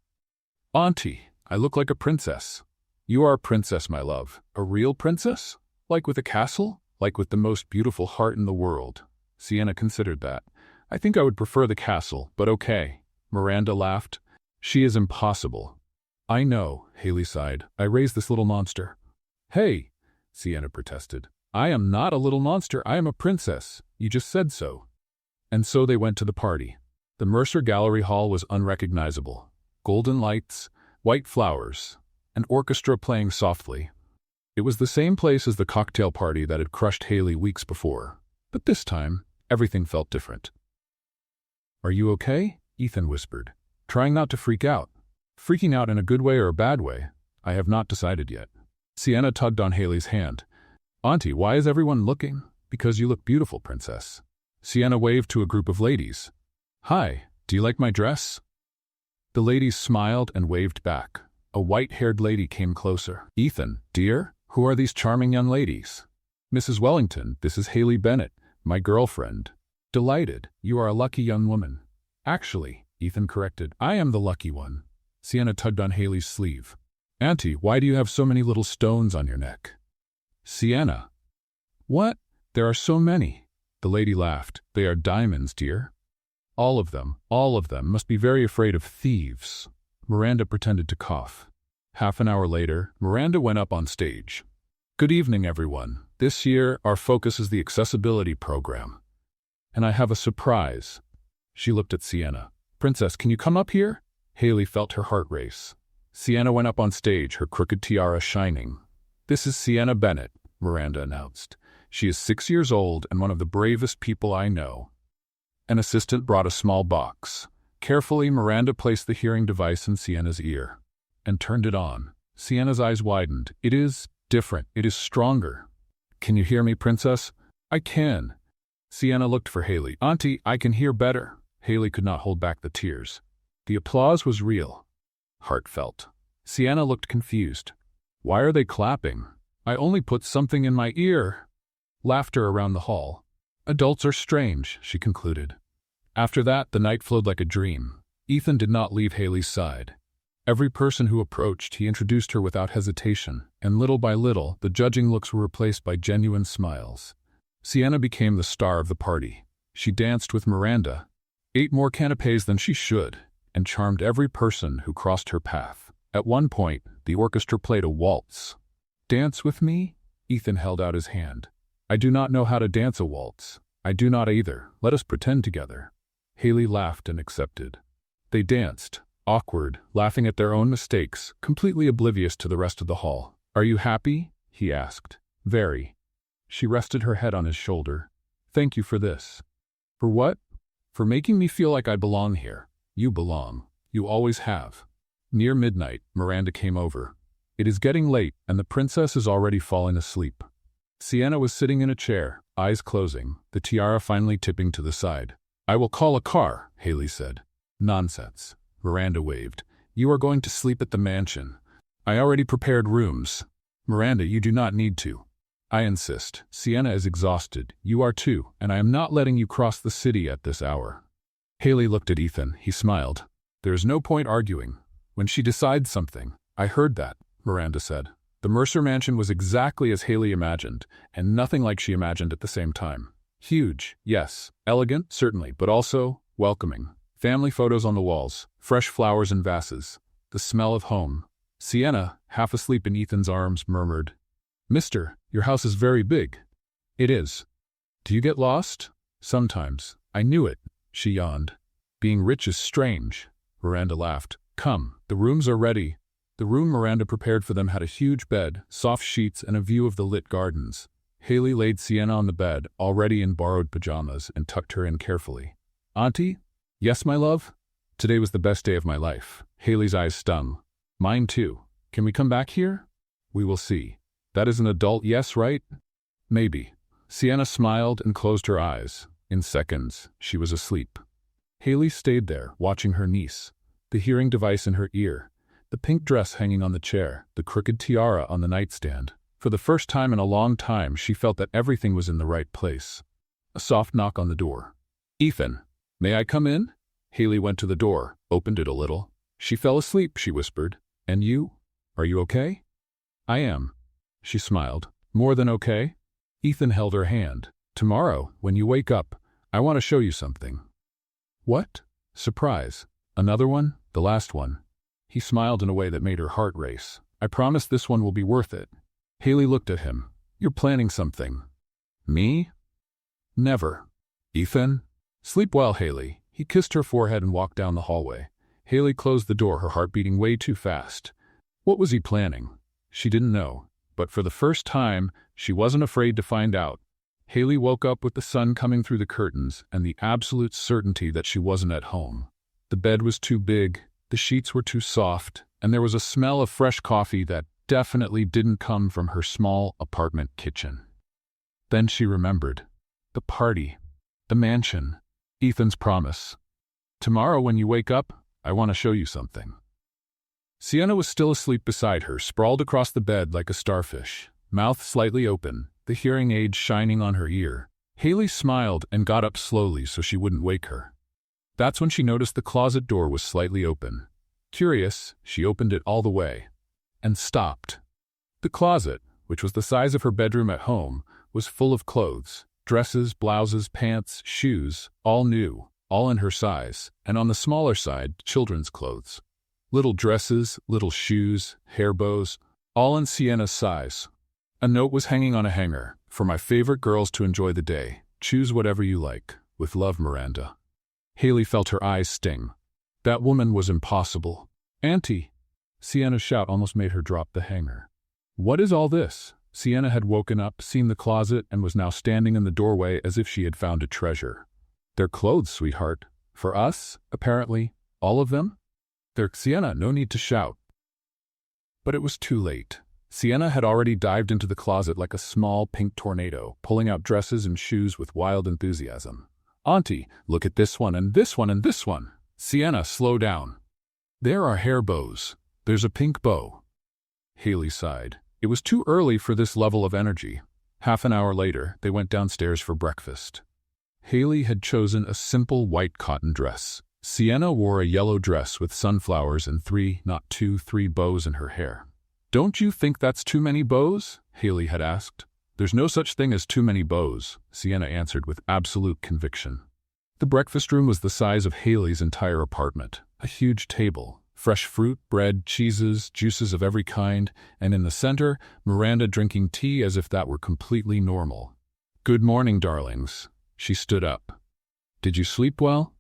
S1: Auntie, I look like a princess. You are a princess, my love. A real princess? Like with a castle? Like with the most beautiful heart in the world? Sienna considered that. I think I would prefer the castle, but okay. Miranda laughed. She is impossible. I know, Haley sighed. I raised this little monster. Hey, Sienna protested. I am not a little monster. I am a princess. You just said so. And so they went to the party. The Mercer Gallery Hall was unrecognizable. Golden lights, white flowers, an orchestra playing softly. It was the same place as the cocktail party that had crushed Haley weeks before. But this time, everything felt different. Are you okay? Ethan whispered, trying not to freak out. Freaking out in a good way or a bad way, I have not decided yet. Sienna tugged on Haley's hand. Auntie, why is everyone looking? Because you look beautiful, princess. Sienna waved to a group of ladies. Hi, do you like my dress? The ladies smiled and waved back. A white-haired lady came closer. Ethan, dear, who are these charming young ladies? Mrs. Wellington, this is Haley Bennett, my girlfriend. Delighted, you are a lucky young woman. Actually, Ethan corrected, I am the lucky one. Sienna tugged on Haley's sleeve. Auntie, why do you have so many little stones on your neck? Sienna. What? There are so many. The lady laughed. They are diamonds, dear. All of them must be very afraid of thieves. Miranda pretended to cough. Half an hour later, Miranda went up on stage. Good evening, everyone. This year, our focus is the accessibility program. And I have a surprise. She looked at Sienna. Princess, can you come up here? Haley felt her heart race. Sienna went up on stage, her crooked tiara shining. This is Sienna Bennett, Miranda announced. She is 6 years old and one of the bravest people I know. An assistant brought a small box. Carefully, Miranda placed the hearing device in Sienna's ear and turned it on. Sienna's eyes widened. It is different. It is stronger. Can you hear me, Princess? I can. Sienna looked for Haley. Auntie, I can hear better. Haley could not hold back the tears. The applause was real, heartfelt. Sienna looked confused. Why are they clapping? I only put something in my ear. Laughter around the hall. Adults are strange, she concluded. After that, the night flowed like a dream. Ethan did not leave Haley's side. Every person who approached, he introduced her without hesitation, and little by little, the judging looks were replaced by genuine smiles. Sienna became the star of the party. She danced with Miranda, ate more canapés than she should, and charmed every person who crossed her path. At one point, the orchestra played a waltz. Dance with me? Ethan held out his hand. I do not know how to dance a waltz. I do not either. Let us pretend together. Haley laughed and accepted. They danced, awkward, laughing at their own mistakes, completely oblivious to the rest of the hall. Are you happy? He asked. Very. She rested her head on his shoulder. Thank you for this. For what? For making me feel like I belong here. You belong. You always have. Near midnight, Miranda came over. It is getting late, and the princess is already falling asleep. Sienna was sitting in a chair, eyes closing, the tiara finally tipping to the side. I will call a car, Haley said. Nonsense. Miranda waved. You are going to sleep at the mansion. I already prepared rooms. Miranda, you do not need to. I insist. Sienna is exhausted. You are too, and I am not letting you cross the city at this hour. Haley looked at Ethan. He smiled. There is no point arguing. When she decides something, I heard that, Miranda said. The Mercer mansion was exactly as Haley imagined, and nothing like she imagined at the same time. Huge, yes. Elegant, certainly, but also welcoming. Family photos on the walls, fresh flowers in vases, the smell of home. Sienna, half asleep in Ethan's arms, murmured, Mister, your house is very big. It is. Do you get lost? Sometimes. I knew it, she yawned. Being rich is strange. Miranda laughed. Come, the rooms are ready. The room Miranda prepared for them had a huge bed, soft sheets, and a view of the lit gardens. Haley laid Sienna on the bed, already in borrowed pajamas, and tucked her in carefully. Auntie? Yes, my love? Today was the best day of my life. Haley's eyes stung. Mine too. Can we come back here? We will see. That is an adult yes, right? Maybe. Sienna smiled and closed her eyes. In seconds, she was asleep. Haley stayed there, watching her niece, the hearing device in her ear, the pink dress hanging on the chair, the crooked tiara on the nightstand. For the first time in a long time, she felt that everything was in the right place. A soft knock on the door. Ethan, may I come in? Haley went to the door, opened it a little. She fell asleep, she whispered. And you? Are you okay? I am. She smiled. More than okay? Ethan held her hand. Tomorrow, when you wake up, I want to show you something. What? Surprise. Another one? The last one. He smiled in a way that made her heart race. I promise this one will be worth it. Haley looked at him. You're planning something. Me? Never. Ethan? Sleep well, Haley. He kissed her forehead and walked down the hallway. Haley closed the door, her heart beating way too fast. What was he planning? She didn't know, but for the first time, she wasn't afraid to find out. Haley woke up with the sun coming through the curtains and the absolute certainty that she wasn't at home. The bed was too big, the sheets were too soft, and there was a smell of fresh coffee that definitely didn't come from her small apartment kitchen. Then she remembered. The party. The mansion. Ethan's promise. Tomorrow when you wake up, I want to show you something. Sienna was still asleep beside her, sprawled across the bed like a starfish, mouth slightly open, the hearing aid shining on her ear. Haley smiled and got up slowly so she wouldn't wake her. That's when she noticed the closet door was slightly open. Curious, she opened it all the way. And stopped. The closet, which was the size of her bedroom at home, was full of clothes, Dresses, blouses, pants, shoes, all new, all in her size, and on the smaller side, children's clothes. Little dresses, little shoes, hair bows, all in Sienna's size. A note was hanging on a hanger. For my favorite girls to enjoy the day. Choose whatever you like. With love, Miranda. Haley felt her eyes sting. That woman was impossible. Auntie! Sienna's shout almost made her drop the hanger. What is all this? Sienna had woken up, seen the closet, and was now standing in the doorway as if she had found a treasure. They're clothes, sweetheart. For us, apparently. All of them? They're Sienna, no need to shout. But it was too late. Sienna had already dived into the closet like a small pink tornado, pulling out dresses and shoes with wild enthusiasm. Auntie, look at this one and this one and this one. Sienna, slow down. There are hair bows. There's a pink bow. Haley sighed. It was too early for this level of energy. Half an hour later, they went downstairs for breakfast. Haley had chosen a simple white cotton dress. Sienna wore a yellow dress with sunflowers and three bows in her hair. Don't you think that's too many bows? Haley had asked. There's no such thing as too many bows, Sienna answered with absolute conviction. The breakfast room was the size of Haley's entire apartment. A huge table, fresh fruit, bread, cheeses, juices of every kind, and in the center, Miranda drinking tea as if that were completely normal. Good morning, darlings. She stood up. Did you sleep well?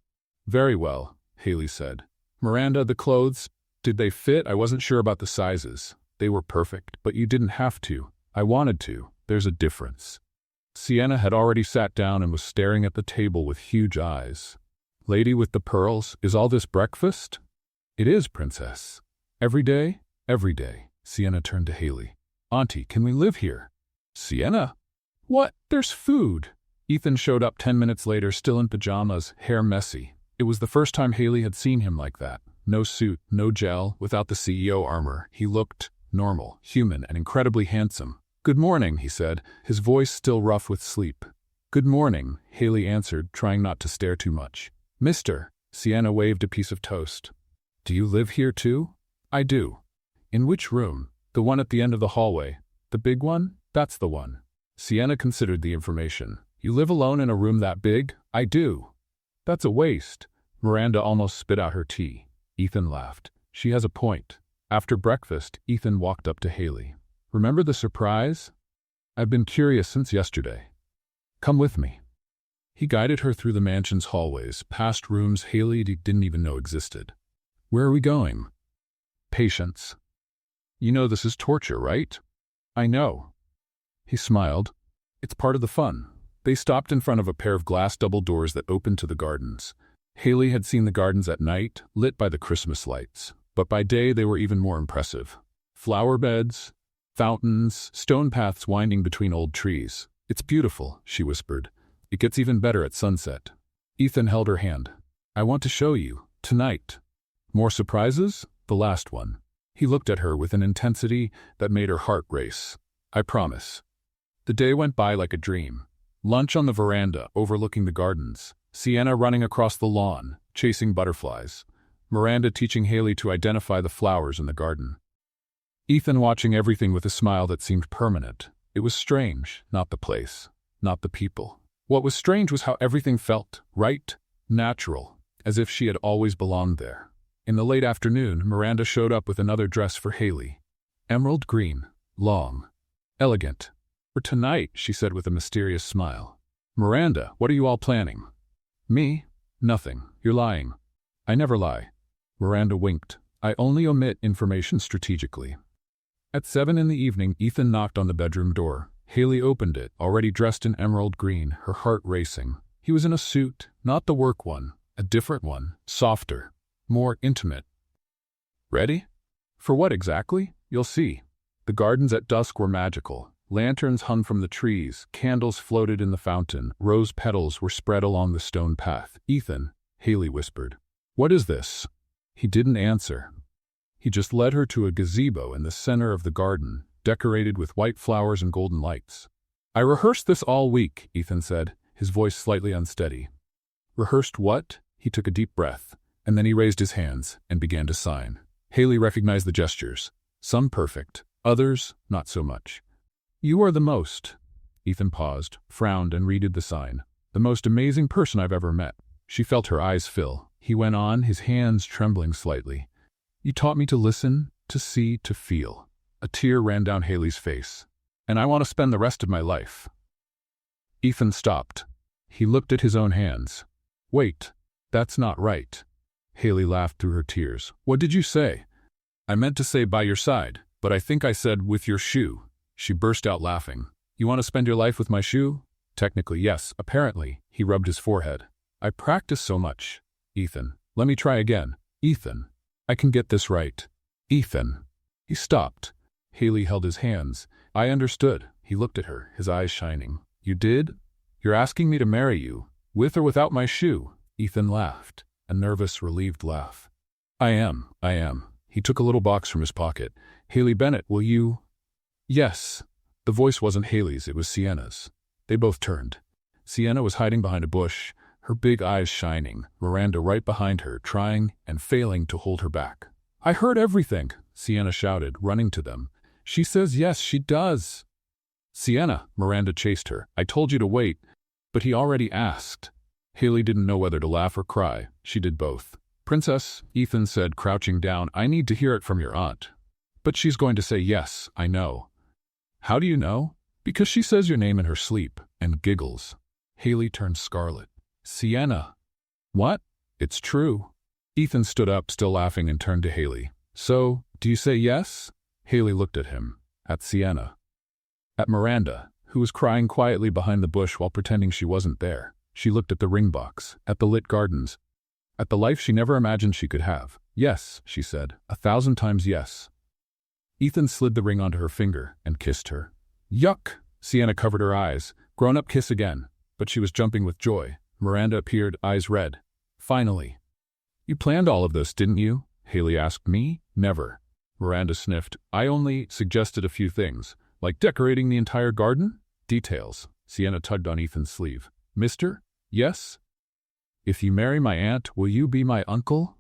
S1: Very well, Haley said. Miranda, the clothes, did they fit? I wasn't sure about the sizes. They were perfect, but you didn't have to. I wanted to. There's a difference. Sienna had already sat down and was staring at the table with huge eyes. Lady with the pearls, is all this breakfast? It is, princess. Every day? Every day. Sienna turned to Haley. Auntie, can we live here? Sienna? What? There's food. Ethan showed up 10 minutes later, still in pajamas, hair messy. It was the first time Haley had seen him like that. No suit, no gel, without the CEO armor. He looked normal, human, and incredibly handsome. Good morning, he said, his voice still rough with sleep. Good morning, Haley answered, trying not to stare too much. Mister, Sienna waved a piece of toast. Do you live here too? I do. In which room? The one at the end of the hallway. The big one? That's the one. Sienna considered the information. You live alone in a room that big? I do. That's a waste. Miranda almost spit out her tea. Ethan laughed. She has a point. After breakfast, Ethan walked up to Haley. Remember the surprise? I've been curious since yesterday. Come with me. He guided her through the mansion's hallways, past rooms Haley didn't even know existed. Where are we going? Patience. You know this is torture, right? I know. He smiled. It's part of the fun. They stopped in front of a pair of glass double doors that opened to the gardens. Haley had seen the gardens at night, lit by the Christmas lights. But by day they were even more impressive. Flower beds, fountains, stone paths winding between old trees. It's beautiful, she whispered. It gets even better at sunset. Ethan held her hand. I want to show you, tonight. More surprises? The last one. He looked at her with an intensity that made her heart race. I promise. The day went by like a dream. Lunch on the veranda, overlooking the gardens. Sienna running across the lawn, chasing butterflies. Miranda teaching Haley to identify the flowers in the garden. Ethan watching everything with a smile that seemed permanent. It was strange, not the place, not the people. What was strange was how everything felt, right, natural, as if she had always belonged there. In the late afternoon, Miranda showed up with another dress for Haley. Emerald green, long, elegant. For tonight, she said with a mysterious smile. Miranda, what are you all planning? Me? Nothing. You're lying. I never lie. Miranda winked. I only omit information strategically. At 7 in the evening, Ethan knocked on the bedroom door. Haley opened it, already dressed in emerald green, her heart racing. He was in a suit, not the work one, a different one, softer, more intimate. Ready? For what exactly? You'll see. The gardens at dusk were magical. Lanterns hung from the trees, candles floated in the fountain, rose petals were spread along the stone path. Ethan, Haley whispered. What is this? He didn't answer. He just led her to a gazebo in the center of the garden, decorated with white flowers and golden lights. I rehearsed this all week, Ethan said, his voice slightly unsteady. Rehearsed what? He took a deep breath, and then he raised his hands and began to sign. Haley recognized the gestures. Some perfect, others not so much. You are the most. Ethan paused, frowned, and read the sign. The most amazing person I've ever met. She felt her eyes fill. He went on, his hands trembling slightly. You taught me to listen, to see, to feel. A tear ran down Haley's face. And I want to spend the rest of my life. Ethan stopped. He looked at his own hands. Wait, that's not right. Haley laughed through her tears. What did you say? I meant to say by your side, but I think I said with your shoe. She burst out laughing. You want to spend your life with my shoe? Technically, yes, apparently. He rubbed his forehead. I practice so much. Ethan, let me try again. Ethan, I can get this right. Ethan. He stopped. Haley held his hands. I understood. He looked at her, his eyes shining. You did? You're asking me to marry you, with or without my shoe? Ethan laughed, a nervous, relieved laugh. I am. He took a little box from his pocket. Haley Bennett, will you? Yes. The voice wasn't Haley's, it was Sienna's. They both turned. Sienna was hiding behind a bush, her big eyes shining, Miranda right behind her, trying and failing to hold her back. I heard everything, Sienna shouted, running to them. She says yes, she does. Sienna, Miranda chased her. I told you to wait, but he already asked. Haley didn't know whether to laugh or cry. She did both. Princess, Ethan said, crouching down, I need to hear it from your aunt. But she's going to say yes, I know. How do you know? Because she says your name in her sleep, and giggles. Haley turned scarlet. Sienna. What? It's true. Ethan stood up, still laughing, and turned to Haley. So, do you say yes? Haley looked at him, at Sienna, at Miranda, who was crying quietly behind the bush while pretending she wasn't there. She looked at the ring box, at the lit gardens, at the life she never imagined she could have. Yes, she said, 1,000 times yes. Ethan slid the ring onto her finger and kissed her. Yuck! Sienna covered her eyes. Grown-up kiss again. But she was jumping with joy. Miranda appeared, eyes red. Finally. You planned all of this, didn't you? Haley asked. Me? Never. Miranda sniffed. I only suggested a few things, like decorating the entire garden? Details. Sienna tugged on Ethan's sleeve. Mister? Yes? If you marry my aunt, will you be my uncle?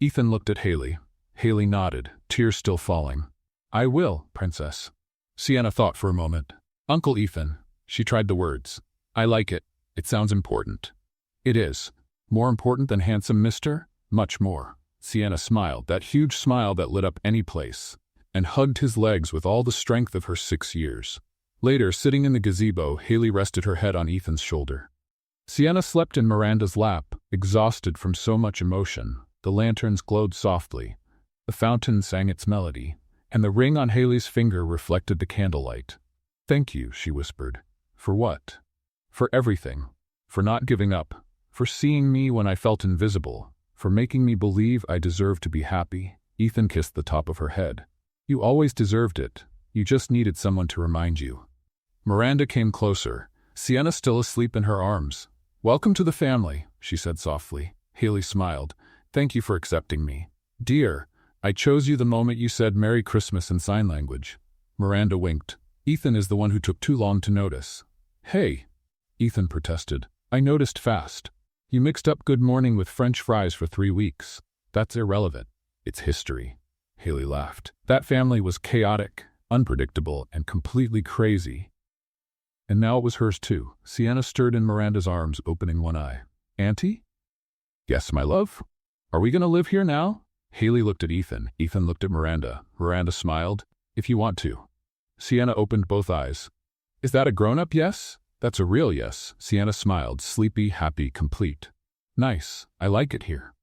S1: Ethan looked at Haley. Haley nodded, tears still falling. I will, Princess. Sienna thought for a moment. Uncle Ethan. She tried the words. I like it. It sounds important. It is. More important than handsome mister? Much more. Sienna smiled, that huge smile that lit up any place, and hugged his legs with all the strength of her 6 years. Later, sitting in the gazebo, Haley rested her head on Ethan's shoulder. Sienna slept in Miranda's lap, exhausted from so much emotion. The lanterns glowed softly. The fountain sang its melody, and the ring on Haley's finger reflected the candlelight. Thank you, she whispered. For what? For everything. For not giving up. For seeing me when I felt invisible. For making me believe I deserved to be happy. Ethan kissed the top of her head. You always deserved it. You just needed someone to remind you. Miranda came closer, Sienna still asleep in her arms. Welcome to the family, she said softly. Haley smiled. Thank you for accepting me. Dear, I chose you the moment you said Merry Christmas in sign language. Miranda winked. Ethan is the one who took too long to notice. Hey, Ethan protested. I noticed fast. You mixed up good morning with French fries for 3 weeks. That's irrelevant. It's history. Haley laughed. That family was chaotic, unpredictable, and completely crazy. And now it was hers too. Sienna stirred in Miranda's arms, opening one eye. Auntie? Yes, my love? Are we going to live here now? Haley looked at Ethan. Ethan looked at Miranda. Miranda smiled. If you want to. Sienna opened both eyes. Is that a grown-up yes? That's a real yes. Sienna smiled, sleepy, happy, complete. Nice. I like it here.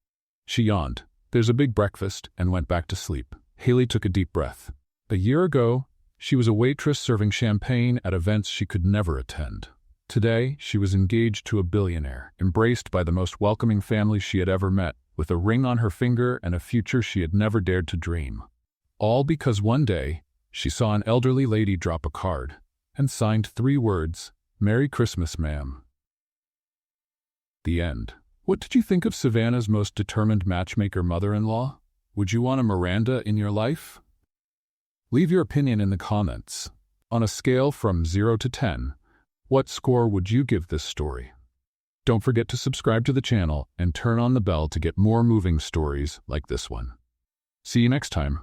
S1: She yawned. There's a big breakfast, and went back to sleep. Haley took a deep breath. A year ago, she was a waitress serving champagne at events she could never attend. Today, she was engaged to a billionaire, embraced by the most welcoming family she had ever met, with a ring on her finger and a future she had never dared to dream. All because one day, she saw an elderly lady drop a card, and signed 3 words, Merry Christmas, ma'am. The end. What did you think of Savannah's most determined matchmaker mother-in-law? Would you want a Miranda in your life? Leave your opinion in the comments. On a scale from 0 to 10, what score would you give this story? Don't forget to subscribe to the channel and turn on the bell to get more moving stories like this one. See you next time.